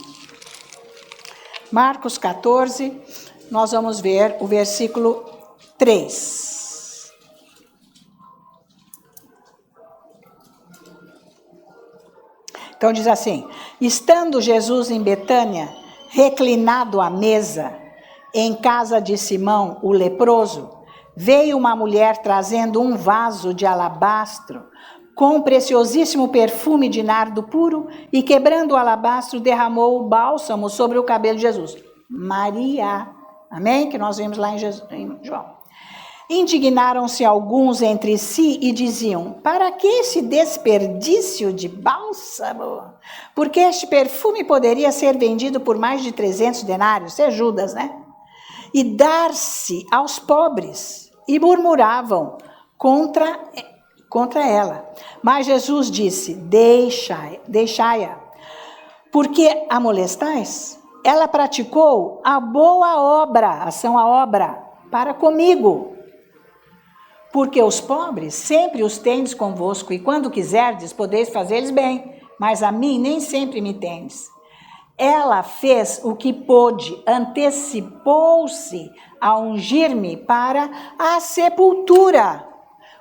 Marcos 14, nós vamos ver o versículo 3. Então diz assim: estando Jesus em Betânia, reclinado à mesa, em casa de Simão, o leproso, veio uma mulher trazendo um vaso de alabastro com preciosíssimo perfume de nardo puro e, quebrando o alabastro, derramou o bálsamo sobre o cabelo de Jesus. Maria, amém? Que nós vimos lá em João. Indignaram-se alguns entre si e diziam: para que esse desperdício de bálsamo? Porque este perfume poderia ser vendido por mais de 300 denários, isso é Judas, né? E dar-se aos pobres. E murmuravam contra ela. Mas Jesus disse: deixai-a. Por que a molestais? Ela praticou a boa obra, ação a obra, para comigo. Porque os pobres sempre os tendes convosco, e quando quiserdes, podeis fazer-lhes bem, mas a mim nem sempre me tendes. Ela fez o que pôde, antecipou-se a ungir-me para a sepultura.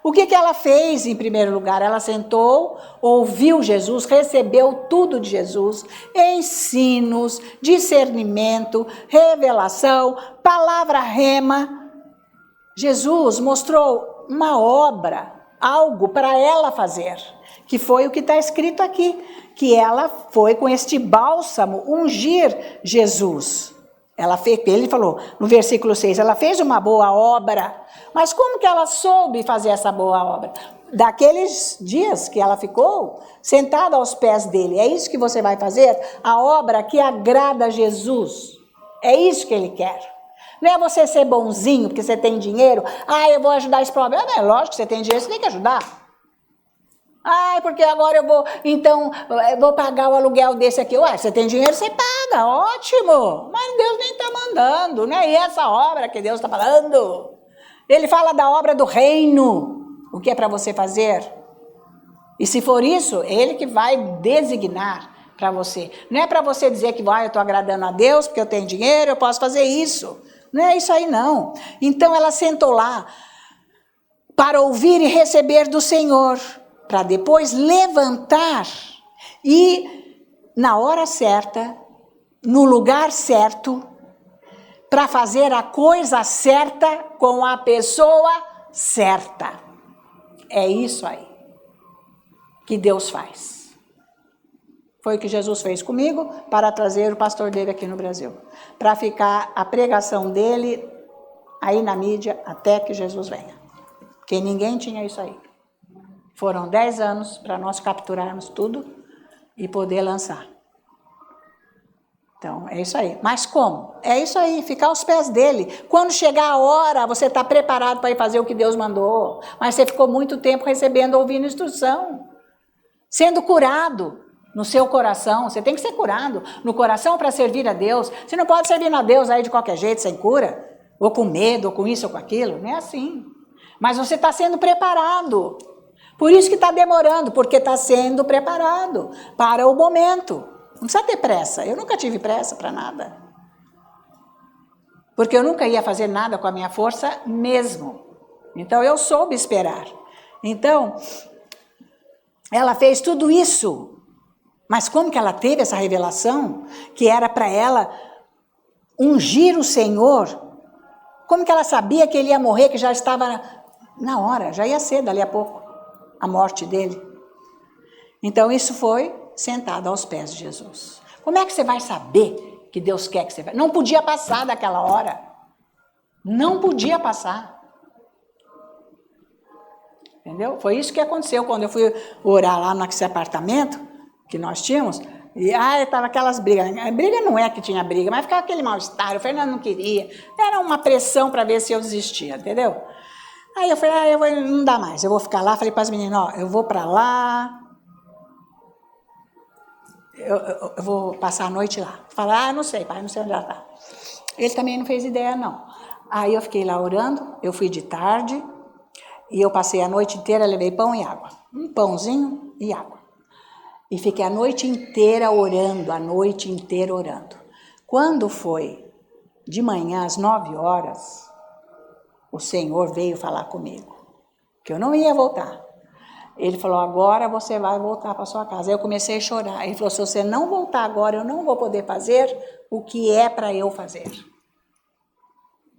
O que ela fez em primeiro lugar? Ela sentou, ouviu Jesus, recebeu tudo de Jesus, ensinos, discernimento, revelação, palavra rema. Jesus mostrou uma obra, algo para ela fazer, que foi o que está escrito aqui, que ela foi com este bálsamo ungir Jesus. Ela fez, ele falou no versículo 6, ela fez uma boa obra. Mas como que ela soube fazer essa boa obra? Daqueles dias que ela ficou sentada aos pés dele. É isso que você vai fazer? A obra que agrada a Jesus. É isso que ele quer. Não é você ser bonzinho porque você tem dinheiro. Eu vou ajudar esse problema. É lógico que você tem dinheiro, você tem que ajudar. Porque agora eu vou pagar o aluguel desse aqui. Você tem dinheiro, você paga, ótimo. Mas Deus nem está mandando, não é essa obra que Deus está falando. Ele fala da obra do reino, o que é para você fazer. E se for isso, ele que vai designar para você. Não é para você dizer que eu estou agradando a Deus porque eu tenho dinheiro, eu posso fazer isso. Não é isso aí não. Então ela sentou lá para ouvir e receber do Senhor, para depois levantar e, na hora certa, no lugar certo, para fazer a coisa certa com a pessoa certa. É isso aí que Deus faz. Foi o que Jesus fez comigo para trazer o pastor dele aqui no Brasil. Para ficar a pregação dele aí na mídia até que Jesus venha. Porque ninguém tinha isso aí. Foram 10 anos para nós capturarmos tudo e poder lançar. Então, é isso aí. Mas como? É isso aí, ficar aos pés dele. Quando chegar a hora, você está preparado para ir fazer o que Deus mandou. Mas você ficou muito tempo recebendo, ouvindo instrução. Sendo curado no seu coração. Você tem que ser curado no coração para servir a Deus. Você não pode servir a Deus aí de qualquer jeito, sem cura. Ou com medo, ou com isso, ou com aquilo. Não é assim. Mas você está sendo preparado. Por isso que está demorando, porque está sendo preparado para o momento. Não precisa ter pressa. Eu nunca tive pressa para nada. Porque eu nunca ia fazer nada com a minha força mesmo. Então eu soube esperar. Então, ela fez tudo isso. Mas como que ela teve essa revelação? Que era para ela ungir o Senhor. Como que ela sabia que ele ia morrer, que já estava na hora, já ia ser dali a pouco a morte dele. Então isso foi sentado aos pés de Jesus. Como é que você vai saber que Deus quer que você faça? Não podia passar daquela hora. Não podia passar. Entendeu? Foi isso que aconteceu quando eu fui orar lá nesse apartamento que nós tínhamos. E estava aquelas brigas. A briga não é que tinha briga, mas ficava aquele mal-estar. O Fernando não queria. Era uma pressão para ver se eu desistia, entendeu? Aí eu falei, não dá mais, eu vou ficar lá. Falei para as meninas, eu vou para lá, eu vou passar a noite lá. Falaram, não sei, pai, não sei onde ela está. Ele também não fez ideia, não. Aí eu fiquei lá orando, eu fui de tarde, e eu passei a noite inteira, levei pão e água. Um pãozinho e água. E fiquei a noite inteira orando, Quando foi de manhã, às 9 horas... o Senhor veio falar comigo, que eu não ia voltar. Ele falou, agora você vai voltar para sua casa. Aí eu comecei a chorar. Ele falou, se você não voltar agora, eu não vou poder fazer o que é para eu fazer.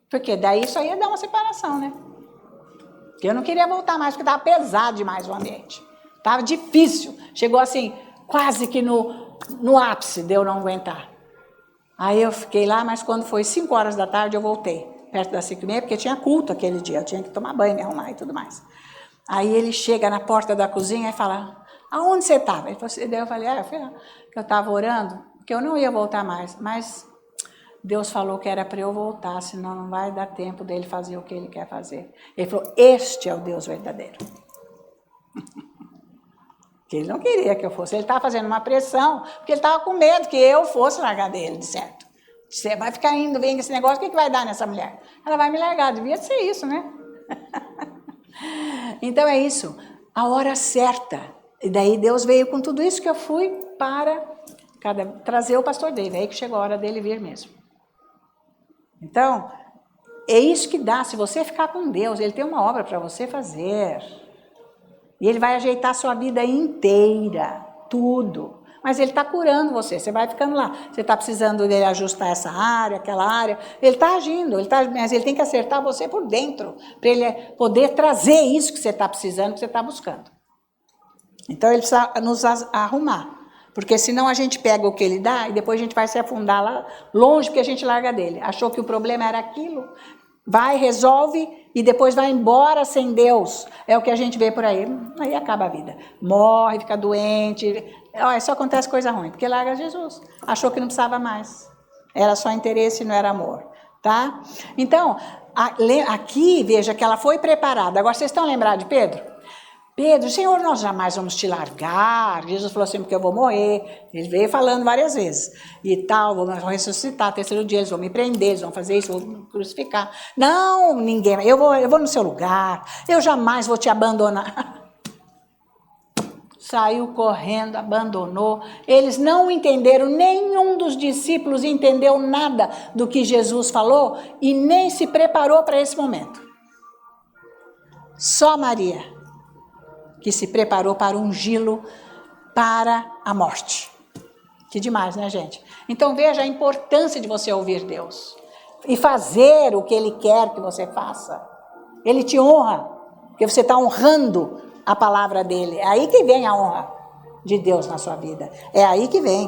Porque daí isso aí ia dar uma separação, né? Porque eu não queria voltar mais, porque estava pesado demais o ambiente. Estava difícil. Chegou assim, quase que no ápice de eu não aguentar. Aí eu fiquei lá, mas quando foi 5 horas da tarde, eu voltei. Perto das 5h30, porque tinha culto aquele dia. Eu tinha que tomar banho, me arrumar e tudo mais. Aí ele chega na porta da cozinha e fala, aonde você estava? Daí eu falei, que eu estava orando, que eu não ia voltar mais, mas Deus falou que era para eu voltar, senão não vai dar tempo dele fazer o que ele quer fazer. Ele falou, este é o Deus verdadeiro. Que ele não queria que eu fosse, ele estava fazendo uma pressão, porque ele estava com medo que eu fosse largar dele, de certo. Você vai ficar indo, vem esse negócio, o que vai dar nessa mulher? Ela vai me largar, devia ser isso, né? Então é isso, a hora certa. E daí Deus veio com tudo isso que eu fui para trazer o pastor David. Aí que chegou a hora dele vir mesmo. Então, é isso que dá, se você ficar com Deus, ele tem uma obra para você fazer. E ele vai ajeitar a sua vida inteira, tudo. Mas ele está curando você, você vai ficando lá. Você está precisando dele ajustar essa área, aquela área. Ele está agindo, mas ele tem que acertar você por dentro, para ele poder trazer isso que você está precisando, que você está buscando. Então ele precisa nos arrumar. Porque senão a gente pega o que ele dá e depois a gente vai se afundar lá longe, porque a gente larga dele. Achou que o problema era aquilo, vai, resolve e depois vai embora sem Deus. É o que a gente vê por aí. Aí acaba a vida. Morre, fica doente. Olha, só acontece coisa ruim, porque larga Jesus. Achou que não precisava mais. Era só interesse e não era amor. Tá? Então, aqui, veja que ela foi preparada. Agora, vocês estão lembrados de Pedro? Pedro, Senhor, nós jamais vamos te largar. Jesus falou assim, porque eu vou morrer. Ele veio falando várias vezes. E tal, vou ressuscitar, terceiro dia eles vão me prender, eles vão fazer isso, vão me crucificar. Não, ninguém, eu vou no seu lugar, eu jamais vou te abandonar. Saiu correndo, abandonou. Eles não entenderam, nenhum dos discípulos entendeu nada do que Jesus falou e nem se preparou para esse momento. Só Maria, que se preparou para ungí-lo para a morte. Que demais, né, gente? Então veja a importância de você ouvir Deus e fazer o que Ele quer que você faça. Ele te honra, porque você está honrando a palavra dEle. É aí que vem a honra de Deus na sua vida. É aí que vem.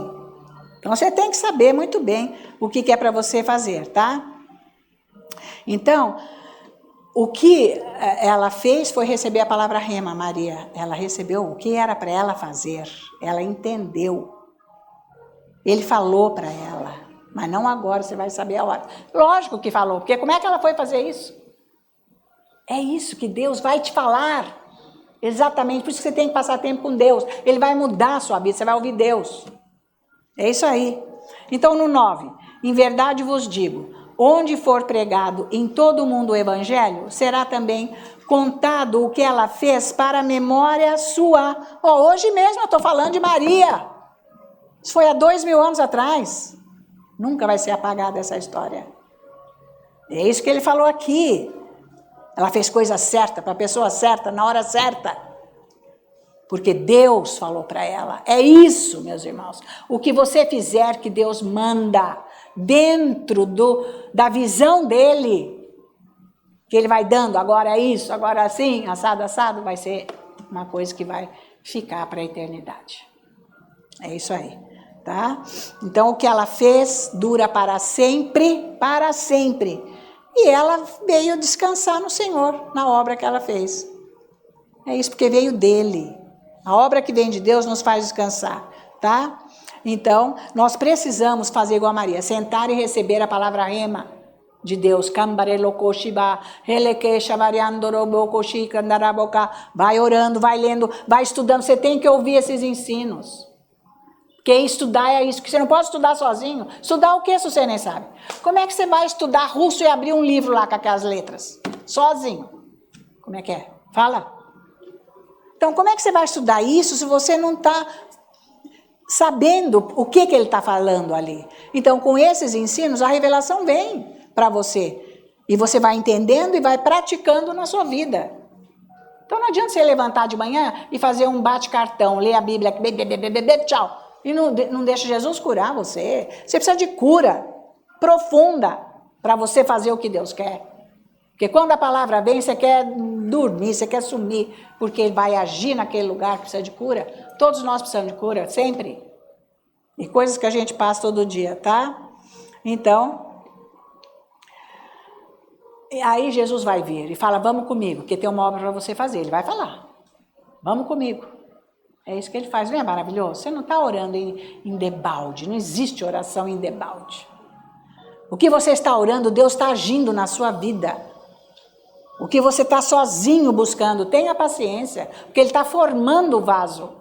Então você tem que saber muito bem o que é para você fazer, tá? Então, o que ela fez foi receber a palavra rema, Maria. Ela recebeu o que era para ela fazer. Ela entendeu. Ele falou para ela, mas não agora, você vai saber a hora. Lógico que falou, porque como é que ela foi fazer isso? É isso que Deus vai te falar. Exatamente, por isso que você tem que passar tempo com Deus. Ele vai mudar a sua vida, você vai ouvir Deus. É isso aí. Então no 9, em verdade vos digo, onde for pregado em todo o mundo o evangelho, será também contado o que ela fez para a memória sua. Hoje mesmo eu estou falando de Maria. Isso foi há 2000 anos atrás. Nunca vai ser apagada essa história. É isso que ele falou aqui. Ela fez coisa certa, para a pessoa certa, na hora certa. Porque Deus falou para ela. É isso, meus irmãos. O que você fizer que Deus manda, dentro da visão dele, que ele vai dando, agora isso, agora assim, assado, assado, vai ser uma coisa que vai ficar para a eternidade. É isso aí, tá? Então, o que ela fez dura para sempre, para sempre. E ela veio descansar no Senhor, na obra que ela fez. É isso, porque veio dele. A obra que vem de Deus nos faz descansar, tá? Então, nós precisamos fazer igual a Maria, sentar e receber a palavra rema de Deus. Vai orando, vai lendo, vai estudando. Você tem que ouvir esses ensinos. Porque estudar é isso, que você não pode estudar sozinho. Estudar o que se você nem sabe? Como é que você vai estudar russo e abrir um livro lá com aquelas letras? Sozinho. Como é que é? Fala. Então, como é que você vai estudar isso se você não está sabendo o que ele está falando ali? Então, com esses ensinos, a revelação vem para você. E você vai entendendo e vai praticando na sua vida. Então não adianta você levantar de manhã e fazer um bate-cartão, ler a Bíblia, tchau. E não deixa Jesus curar você. Você precisa de cura profunda para você fazer o que Deus quer. Porque quando a palavra vem, você quer dormir, você quer sumir, porque Ele vai agir naquele lugar que precisa de cura. Todos nós precisamos de cura, sempre. E coisas que a gente passa todo dia, tá? Então, aí Jesus vai vir e fala, vamos comigo, porque tem uma obra para você fazer. Ele vai falar, vamos comigo. É isso que Ele faz, não é maravilhoso? Você não está orando em debalde, não existe oração em debalde. O que você está orando, Deus está agindo na sua vida. O que você está sozinho buscando, tenha paciência, porque Ele está formando o vaso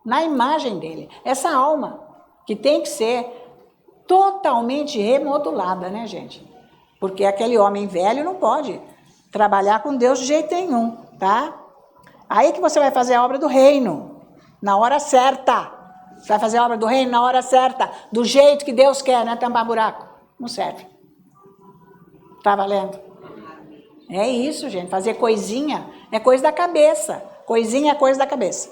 na imagem dEle. Essa alma que tem que ser totalmente remodulada, né, gente? Porque aquele homem velho não pode trabalhar com Deus de jeito nenhum, tá? Aí que você vai fazer a obra do reino, na hora certa. Você vai fazer a obra do reino na hora certa, do jeito que Deus quer, né? Tampar buraco. Não serve. Tá valendo? É isso, gente. Fazer coisinha é coisa da cabeça. Coisinha é coisa da cabeça.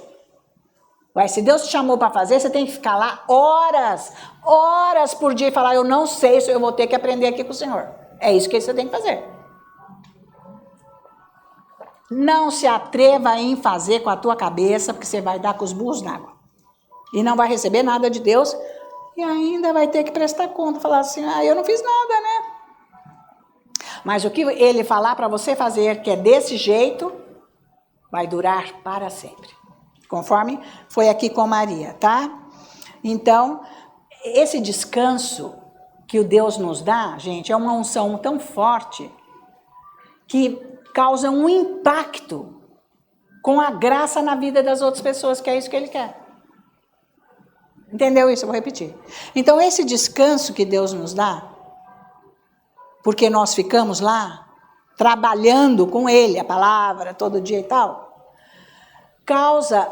Mas se Deus te chamou para fazer, você tem que ficar lá horas por dia e falar, eu não sei se eu vou ter que aprender aqui com o Senhor. É isso que você tem que fazer. Não se atreva em fazer com a tua cabeça, porque você vai dar com os burros na água. E não vai receber nada de Deus. E ainda vai ter que prestar conta, falar assim, eu não fiz nada, né? Mas o que Ele falar para você fazer, que é desse jeito, vai durar para sempre. Conforme foi aqui com Maria, tá? Então, esse descanso que o Deus nos dá, gente, é uma unção tão forte que causa um impacto com a graça na vida das outras pessoas, que é isso que Ele quer. Entendeu isso? Eu vou repetir. Então, esse descanso que Deus nos dá, porque nós ficamos lá, trabalhando com Ele, a palavra, todo dia e tal, causa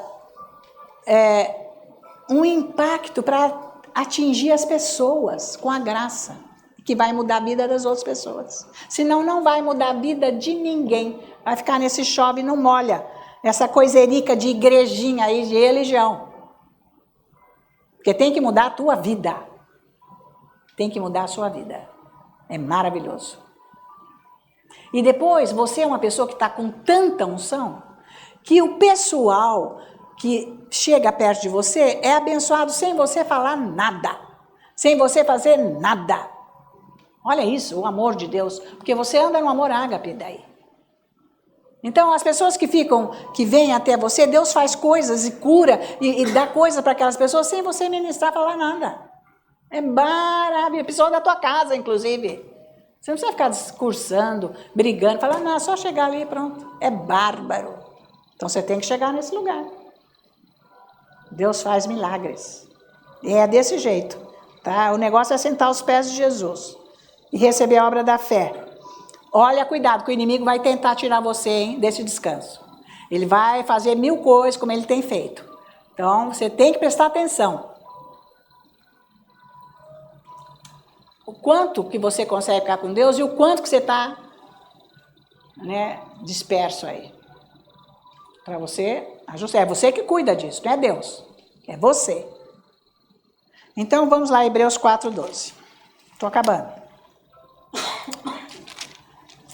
um impacto para atingir as pessoas com a graça, que vai mudar a vida das outras pessoas. Senão não vai mudar a vida de ninguém, vai ficar nesse chove e não molha, essa coiserica de igrejinha aí, de religião. Porque tem que mudar a tua vida, tem que mudar a sua vida. É maravilhoso. E depois, você é uma pessoa que está com tanta unção, que o pessoal que chega perto de você é abençoado sem você falar nada. Sem você fazer nada. Olha isso, o amor de Deus. Porque você anda no amor ágape daí. Então, as pessoas que vêm até você, Deus faz coisas e cura e dá coisa para aquelas pessoas sem você ministrar, falar nada. É maravilhoso. Pessoal da tua casa, inclusive. Você não precisa ficar discursando, brigando, falar, não, é só chegar ali e pronto. É bárbaro. Então você tem que chegar nesse lugar. Deus faz milagres. E é desse jeito, tá? O negócio é sentar aos pés de Jesus e receber a obra da fé. Olha, cuidado, que o inimigo vai tentar tirar você, hein, desse descanso. Ele vai fazer 1000 coisas como ele tem feito. Então você tem que prestar atenção. O quanto que você consegue ficar com Deus e o quanto que você está, né, disperso aí. Para você ajustar. É você que cuida disso, não é Deus. É você. Então vamos lá, Hebreus 4:12. Estou acabando.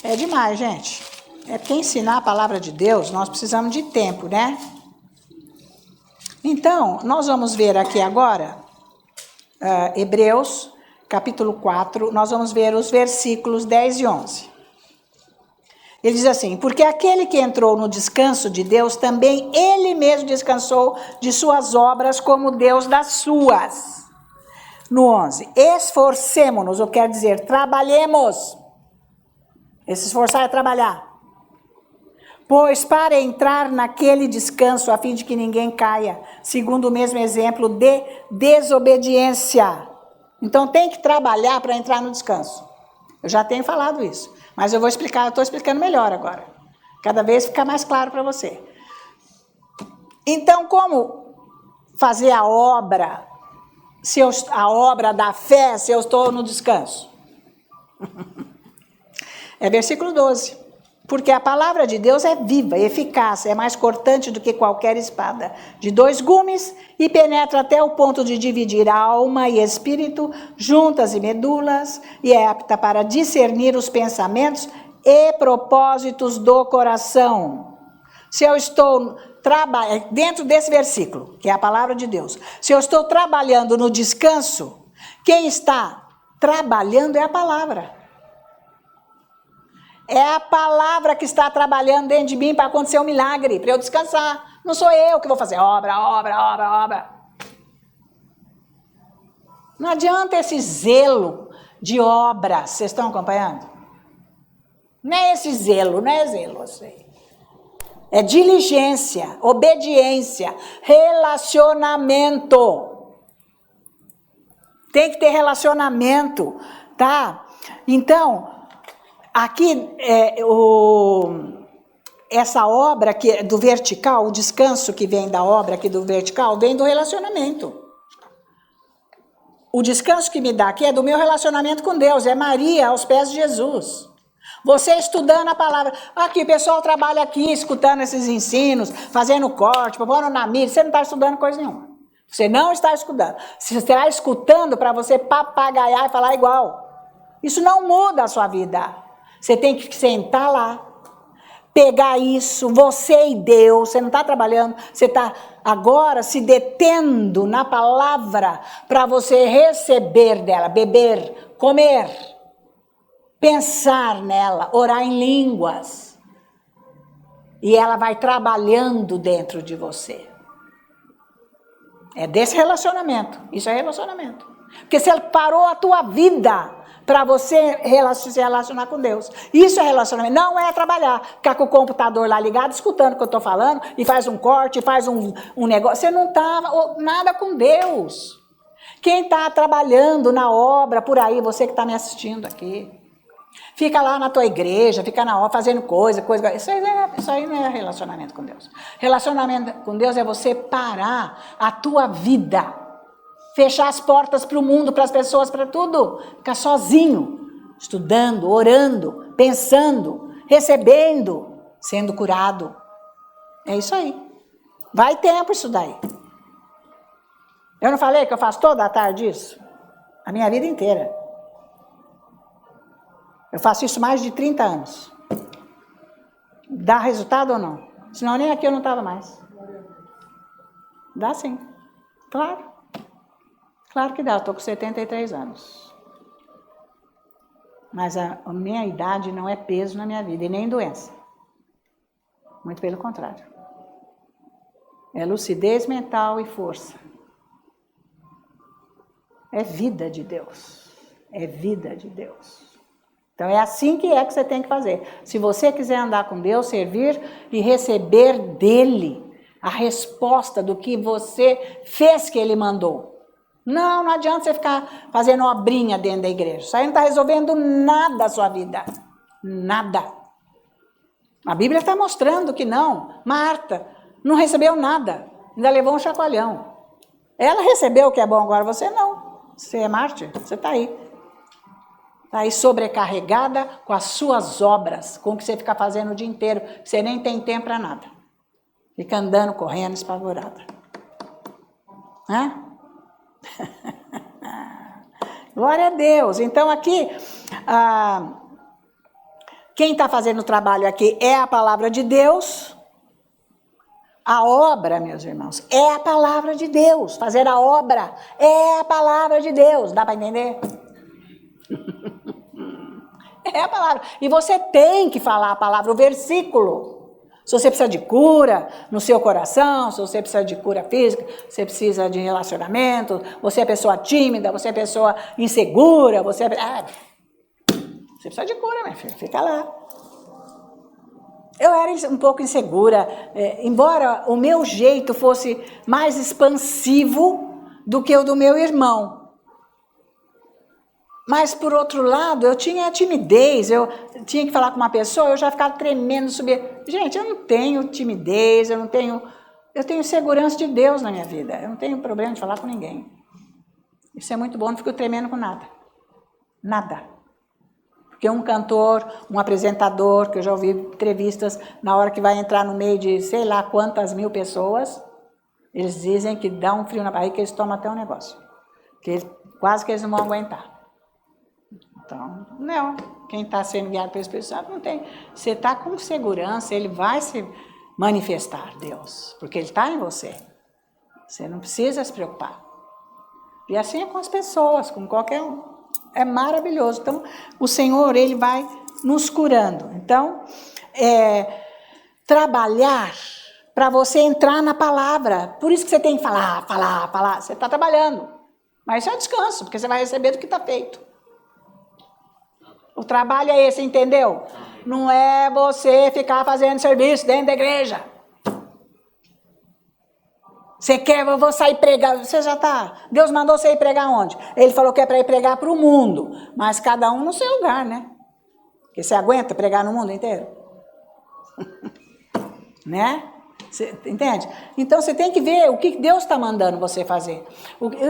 É demais, gente. É porque ensinar a palavra de Deus, nós precisamos de tempo, né? Então, nós vamos ver aqui agora, Hebreus capítulo 4, nós vamos ver os versículos 10 e 11. Ele diz assim, porque aquele que entrou no descanso de Deus, também ele mesmo descansou de suas obras como Deus das suas. No 11, esforcemo-nos, ou quer dizer, trabalhemos. Esse esforçar é trabalhar. Pois para entrar naquele descanso, a fim de que ninguém caia, segundo o mesmo exemplo de desobediência. Então tem que trabalhar para entrar no descanso. Eu já tenho falado isso, mas eu vou explicar, eu estou explicando melhor agora. Cada vez fica mais claro para você. Então, como fazer a obra, a obra da fé, se eu estou no descanso? É versículo 12. Porque a palavra de Deus é viva, eficaz, é mais cortante do que qualquer espada de 2 gumes e penetra até o ponto de dividir alma e espírito, juntas e medulas, e é apta para discernir os pensamentos e propósitos do coração. Se eu estou dentro desse versículo, que é a palavra de Deus, se eu estou trabalhando no descanso, quem está trabalhando é a palavra. É a palavra que está trabalhando dentro de mim para acontecer um milagre, para eu descansar. Não sou eu que vou fazer obra. Não adianta esse zelo de obra. Vocês estão acompanhando? Não é esse zelo, não é zelo, assim. É diligência, obediência, relacionamento. Tem que ter relacionamento, tá? Então, aqui, essa obra que é do vertical, o descanso que vem da obra aqui do vertical, vem do relacionamento. O descanso que me dá aqui é do meu relacionamento com Deus, é Maria aos pés de Jesus. Você estudando a palavra, aqui o pessoal trabalha aqui, escutando esses ensinos, fazendo corte, pondo na mídia, você não está estudando coisa nenhuma. Você não está estudando. Você está escutando para você papagaiar e falar igual. Isso não muda a sua vida. Você tem que sentar lá, pegar isso, você e Deus, você não está trabalhando, você está agora se detendo na palavra para você receber dela, beber, comer, pensar nela, orar em línguas. E ela vai trabalhando dentro de você. É desse relacionamento, isso é relacionamento. Porque você parou a tua vida para você se relacionar com Deus. Isso é relacionamento, não é trabalhar, ficar com o computador lá ligado, escutando o que eu estou falando, e faz um corte, faz um negócio. Você não está nada com Deus. Quem está trabalhando na obra por aí, você que está me assistindo aqui, fica lá na tua igreja, fica na obra fazendo coisa. Isso aí não é relacionamento com Deus. Relacionamento com Deus é você parar a tua vida, fechar as portas para o mundo, para as pessoas, para tudo. Ficar sozinho, estudando, orando, pensando, recebendo, sendo curado. É isso aí. Vai tempo isso daí. Eu não falei que eu faço toda a tarde isso? A minha vida inteira. Eu faço isso mais de 30 anos. Dá resultado ou não? Senão nem aqui eu não estava mais. Dá sim. Claro. Claro que dá, eu estou com 73 anos. Mas a minha idade não é peso na minha vida e nem doença. Muito pelo contrário. É lucidez mental e força. É vida de Deus. É vida de Deus. Então é assim que você tem que fazer. Se você quiser andar com Deus, servir e receber dele a resposta do que você fez que ele mandou. Não adianta você ficar fazendo obrinha dentro da igreja. Isso aí não está resolvendo nada da sua vida. Nada. A Bíblia está mostrando que não. Marta não recebeu nada. Ainda levou um chacoalhão. Ela recebeu o que é bom, agora você não. Você é mártir, você está aí. Está aí sobrecarregada com as suas obras, com o que você fica fazendo o dia inteiro. Você nem tem tempo para nada. Fica andando, correndo, espavorada. Hã? Glória a Deus. Então aqui, quem está fazendo o trabalho aqui é a palavra de Deus. A obra, meus irmãos, é a palavra de Deus. Fazer a obra é a palavra de Deus. Dá para entender? É a palavra. E você tem que falar a palavra, o versículo. Se você precisa de cura no seu coração, se você precisa de cura física, você precisa de relacionamento, você é pessoa tímida, você é pessoa insegura, você precisa de cura, minha filha, fica lá. Eu era um pouco insegura, embora o meu jeito fosse mais expansivo do que o do meu irmão. Mas, por outro lado, eu tinha timidez, eu tinha que falar com uma pessoa, eu já ficava tremendo, subir. Gente, eu não tenho timidez, eu tenho segurança de Deus na minha vida. Eu não tenho problema de falar com ninguém. Isso é muito bom, não fico tremendo com nada. Nada. Porque um cantor, um apresentador, que eu já ouvi entrevistas, na hora que vai entrar no meio de sei lá quantas mil pessoas, eles dizem que dá um frio na barriga, que eles tomam até um negócio. Quase que eles não vão aguentar. Então, não. Quem está sendo guiado pelo Espírito Santo não tem. Você está com segurança, ele vai se manifestar, Deus, porque ele está em você. Você não precisa se preocupar. E assim é com as pessoas, com qualquer um. É maravilhoso. Então, o Senhor, ele vai nos curando. Então, trabalhar para você entrar na palavra. Por isso que você tem que falar. Você está trabalhando. Mas isso é um descanso, porque você vai receber do que está feito. O trabalho é esse, entendeu? Não é você ficar fazendo serviço dentro da igreja. Você quer, eu vou sair pregar, você já está. Deus mandou você ir pregar onde? Ele falou que é para ir pregar para o mundo, mas cada um no seu lugar, né? Porque você aguenta pregar no mundo inteiro? Né? Você entende? Então você tem que ver o que Deus está mandando você fazer.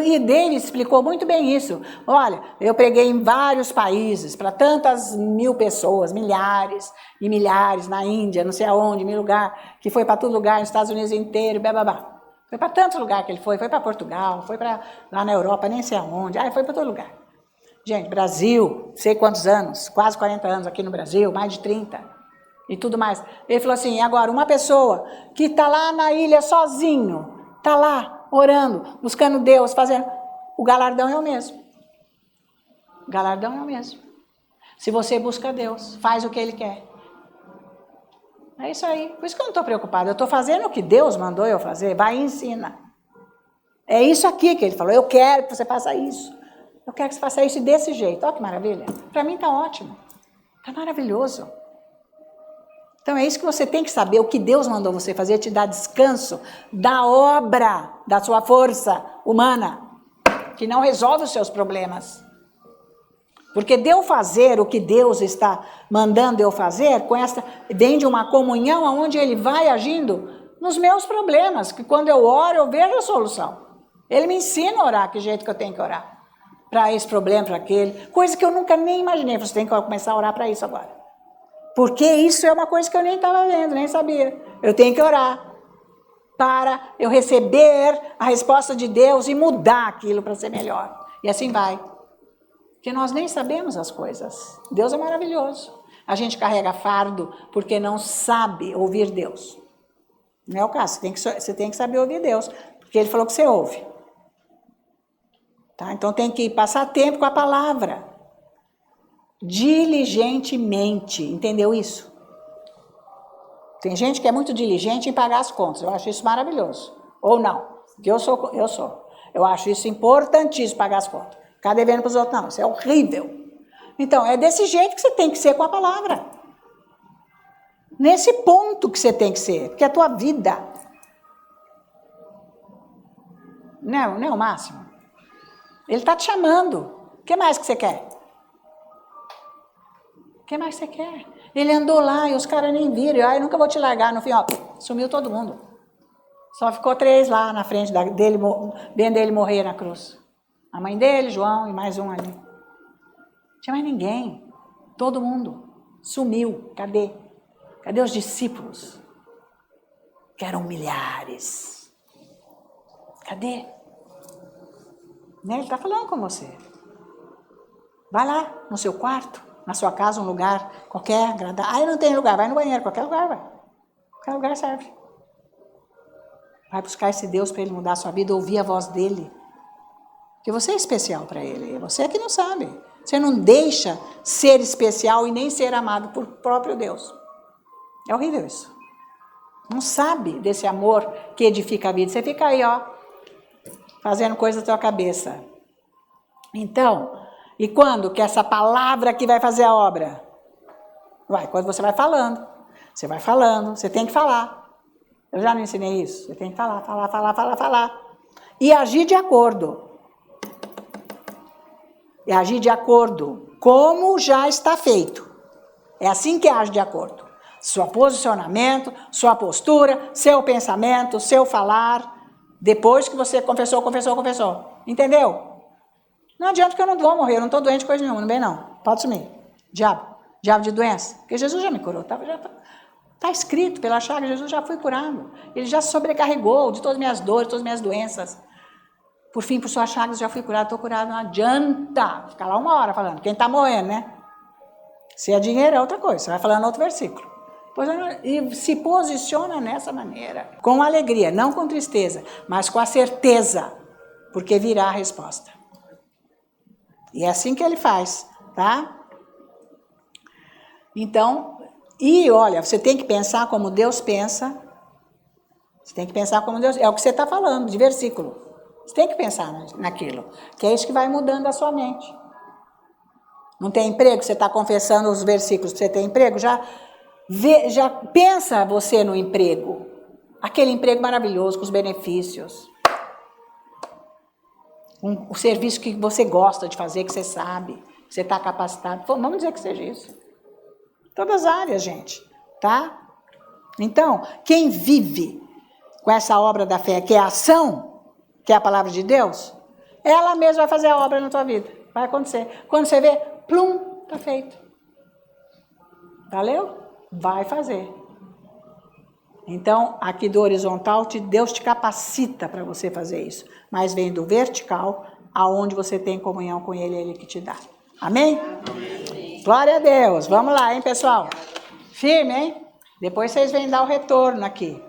E David explicou muito bem isso. Olha, eu preguei em vários países, para tantas mil pessoas, milhares e milhares, na Índia, não sei aonde, mil lugar, que foi para todo lugar, nos Estados Unidos inteiro, bababá. Foi para tantos lugares que ele foi para Portugal, foi para lá na Europa, nem sei aonde, foi para todo lugar. Gente, Brasil, sei quantos anos, quase 40 anos aqui no Brasil, mais de 30 e tudo mais. Ele falou assim, agora uma pessoa que está lá na ilha sozinho, está lá orando, buscando Deus, fazendo, o galardão é o mesmo. O galardão é o mesmo. Se você busca Deus, faz o que Ele quer. É isso aí. Por isso que eu não estou preocupada. Eu estou fazendo o que Deus mandou eu fazer. Vai e ensina. É isso aqui que Ele falou. Eu quero que você faça isso. Eu quero que você faça isso desse jeito. Olha que maravilha. Para mim está ótimo. Está maravilhoso. Então é isso que você tem que saber. O que Deus mandou você fazer te dá descanso da obra, da sua força humana, que não resolve os seus problemas. Porque de eu fazer o que Deus está mandando eu fazer, vem de uma comunhão onde Ele vai agindo nos meus problemas, que quando eu oro eu vejo a solução. Ele me ensina a orar, que jeito que eu tenho que orar. Para esse problema, para aquele. Coisa que eu nunca nem imaginei. Você tem que começar a orar para isso agora. Porque isso é uma coisa que eu nem estava vendo, nem sabia. Eu tenho que orar para eu receber a resposta de Deus e mudar aquilo para ser melhor. E assim vai. Porque nós nem sabemos as coisas. Deus é maravilhoso. A gente carrega fardo porque não sabe ouvir Deus. Não é o caso. Você tem que saber ouvir Deus. Porque Ele falou que você ouve. Tá? Então tem que passar tempo com a palavra. Diligentemente. Entendeu isso? Tem gente que é muito diligente em pagar as contas. Eu acho isso maravilhoso. Ou não. Porque eu sou. Eu acho isso importantíssimo, pagar as contas. Ficar devendo para os outros, não, isso é horrível. Então, é desse jeito que você tem que ser com a palavra. Nesse ponto que você tem que ser, porque é a tua vida. Não é o máximo? Ele está te chamando. O que mais que você quer? O que mais você quer? Ele andou lá e os caras nem viram. Eu nunca vou te largar. No fim, sumiu todo mundo. Só ficou 3 lá na frente dele, vendo ele morrer na cruz. A mãe dele, João e mais um ali. Não tinha mais ninguém. Todo mundo sumiu. Cadê? Cadê os discípulos? Que eram milhares. Cadê? Ele está falando com você. Vai lá no seu quarto, na sua casa, um lugar qualquer, agradável. Não tem lugar, vai no banheiro, qualquer lugar vai. Qualquer lugar serve. Vai buscar esse Deus para Ele mudar a sua vida, ouvir a voz dEle. Porque você é especial para Ele, você é que não sabe. Você não deixa ser especial e nem ser amado por próprio Deus. É horrível isso. Não sabe desse amor que edifica a vida. Você fica aí, fazendo coisa da tua cabeça. Então, e quando que essa palavra que vai fazer a obra? Quando você vai falando. Você vai falando, você tem que falar. Eu já não ensinei isso. Você tem que falar. E agir de acordo. E agir de acordo, como já está feito. É assim que age de acordo. Seu posicionamento, sua postura, seu pensamento, seu falar. Depois que você confessou. Entendeu? Não adianta que eu não vou morrer, eu não estou doente de coisa nenhuma, não vem não. Pode sumir. Diabo de doença. Porque Jesus já me curou. Está escrito, pela chaga, Jesus já foi curado. Ele já se sobrecarregou de todas as minhas dores, todas as minhas doenças. Por fim, por suas chagas, já fui curado, estou curado. Não adianta ficar lá 1 hora falando. Quem está morrendo, né? Se é dinheiro é outra coisa. Você vai falando outro versículo. E se posiciona nessa maneira. Com alegria, não com tristeza, mas com a certeza. Porque virá a resposta. E é assim que ele faz, tá? Então, e olha, você tem que pensar como Deus pensa. Você tem que pensar como Deus... É o que você está falando, de versículo. Você tem que pensar naquilo. Que é isso que vai mudando a sua mente. Não tem emprego? Você está confessando os versículos que você tem emprego? Já pensa você no emprego. Aquele emprego maravilhoso, com os benefícios. O serviço que você gosta de fazer, que você sabe, que você está capacitado. Vamos dizer que seja isso. Todas as áreas, gente, tá? Então, quem vive com essa obra da fé, que é a ação, que é a palavra de Deus, ela mesma vai fazer a obra na tua vida. Vai acontecer. Quando você vê, plum, tá feito. Valeu? Vai fazer. Então, aqui do horizontal, Deus te capacita para você fazer isso. Mas vem do vertical, aonde você tem comunhão com Ele, é Ele que te dá. Amém? Amém. Glória a Deus. Vamos lá, hein, pessoal? Firme, hein? Depois vocês vêm dar o retorno aqui.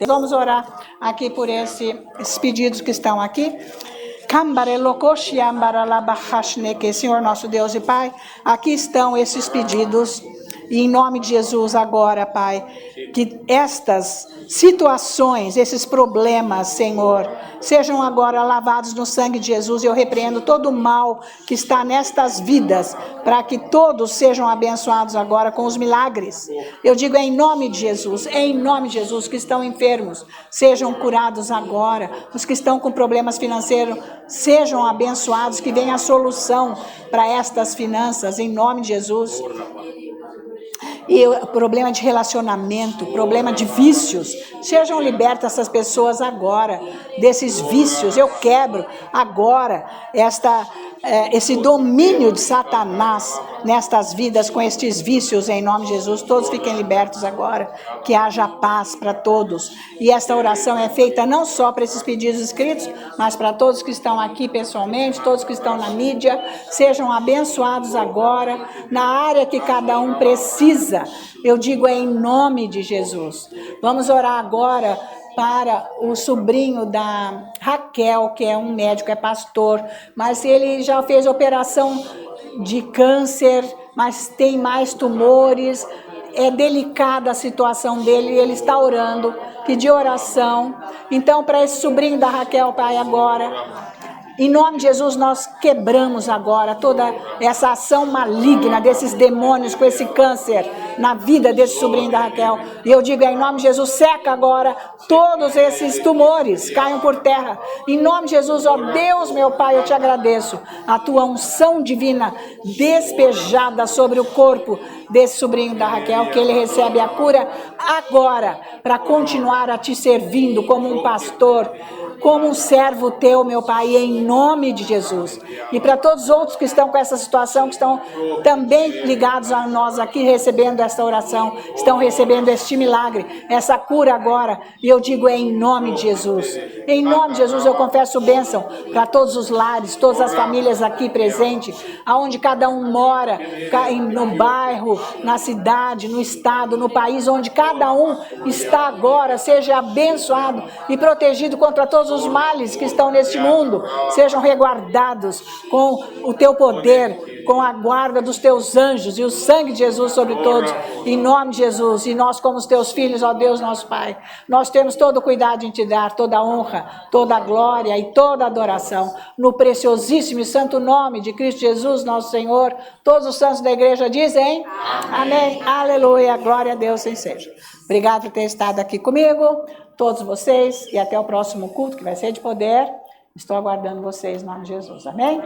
Vamos orar aqui por esses pedidos que estão aqui. Senhor nosso Deus e Pai, aqui estão esses pedidos. E em nome de Jesus agora, Pai, que estas situações, esses problemas, Senhor, sejam agora lavados no sangue de Jesus. Eu repreendo todo o mal que está nestas vidas, para que todos sejam abençoados agora com os milagres. Eu digo em nome de Jesus, que estão enfermos, sejam curados agora. Os que estão com problemas financeiros, sejam abençoados, que venha a solução para estas finanças, em nome de Jesus. E problema de relacionamento, problema de vícios, sejam libertas essas pessoas agora, desses vícios. Eu quebro agora esse domínio de Satanás nestas vidas com estes vícios em nome de Jesus. Todos fiquem libertos agora, que haja paz para todos. E esta oração é feita não só para esses pedidos escritos, mas para todos que estão aqui pessoalmente, todos que estão na mídia, sejam abençoados agora, na área que cada um precisa. Eu digo em nome de Jesus. Vamos orar agora para o sobrinho da Raquel, que é um médico, é pastor, mas ele já fez operação de câncer, mas tem mais tumores. É delicada a situação dele e ele está orando, pedir oração. Então, para esse sobrinho da Raquel, Pai, agora, em nome de Jesus, nós quebramos agora toda essa ação maligna desses demônios com esse câncer na vida desse sobrinho da Raquel. E eu digo, em nome de Jesus, seca agora todos esses tumores, caiam por terra. Em nome de Jesus, ó Deus, meu Pai, eu te agradeço. A tua unção divina despejada sobre o corpo desse sobrinho da Raquel, que ele recebe a cura agora, para continuar a te servindo como um pastor, como um servo teu, meu Pai, em nome de Jesus. E para todos os outros que estão com essa situação, que estão também ligados a nós aqui, recebendo esta oração, estão recebendo este milagre, essa cura agora, e eu digo em nome de Jesus. Em nome de Jesus eu confesso bênção para todos os lares, todas as famílias aqui presentes, aonde cada um mora, no bairro, na cidade, no estado, no país, onde cada um está agora, seja abençoado e protegido contra todos os males que estão neste mundo, sejam reguardados com o teu poder, com a guarda dos teus anjos e o sangue de Jesus sobre todos, em nome de Jesus. E nós, como os teus filhos, ó Deus nosso Pai, nós temos todo o cuidado em te dar, toda a honra, toda a glória e toda a adoração, no preciosíssimo e santo nome de Cristo Jesus, nosso Senhor. Todos os santos da igreja dizem amém, aleluia, glória a Deus, assim seja. Obrigado por ter estado aqui comigo, todos vocês, e até o próximo culto, que vai ser de poder. Estou aguardando vocês, em nome de Jesus, amém?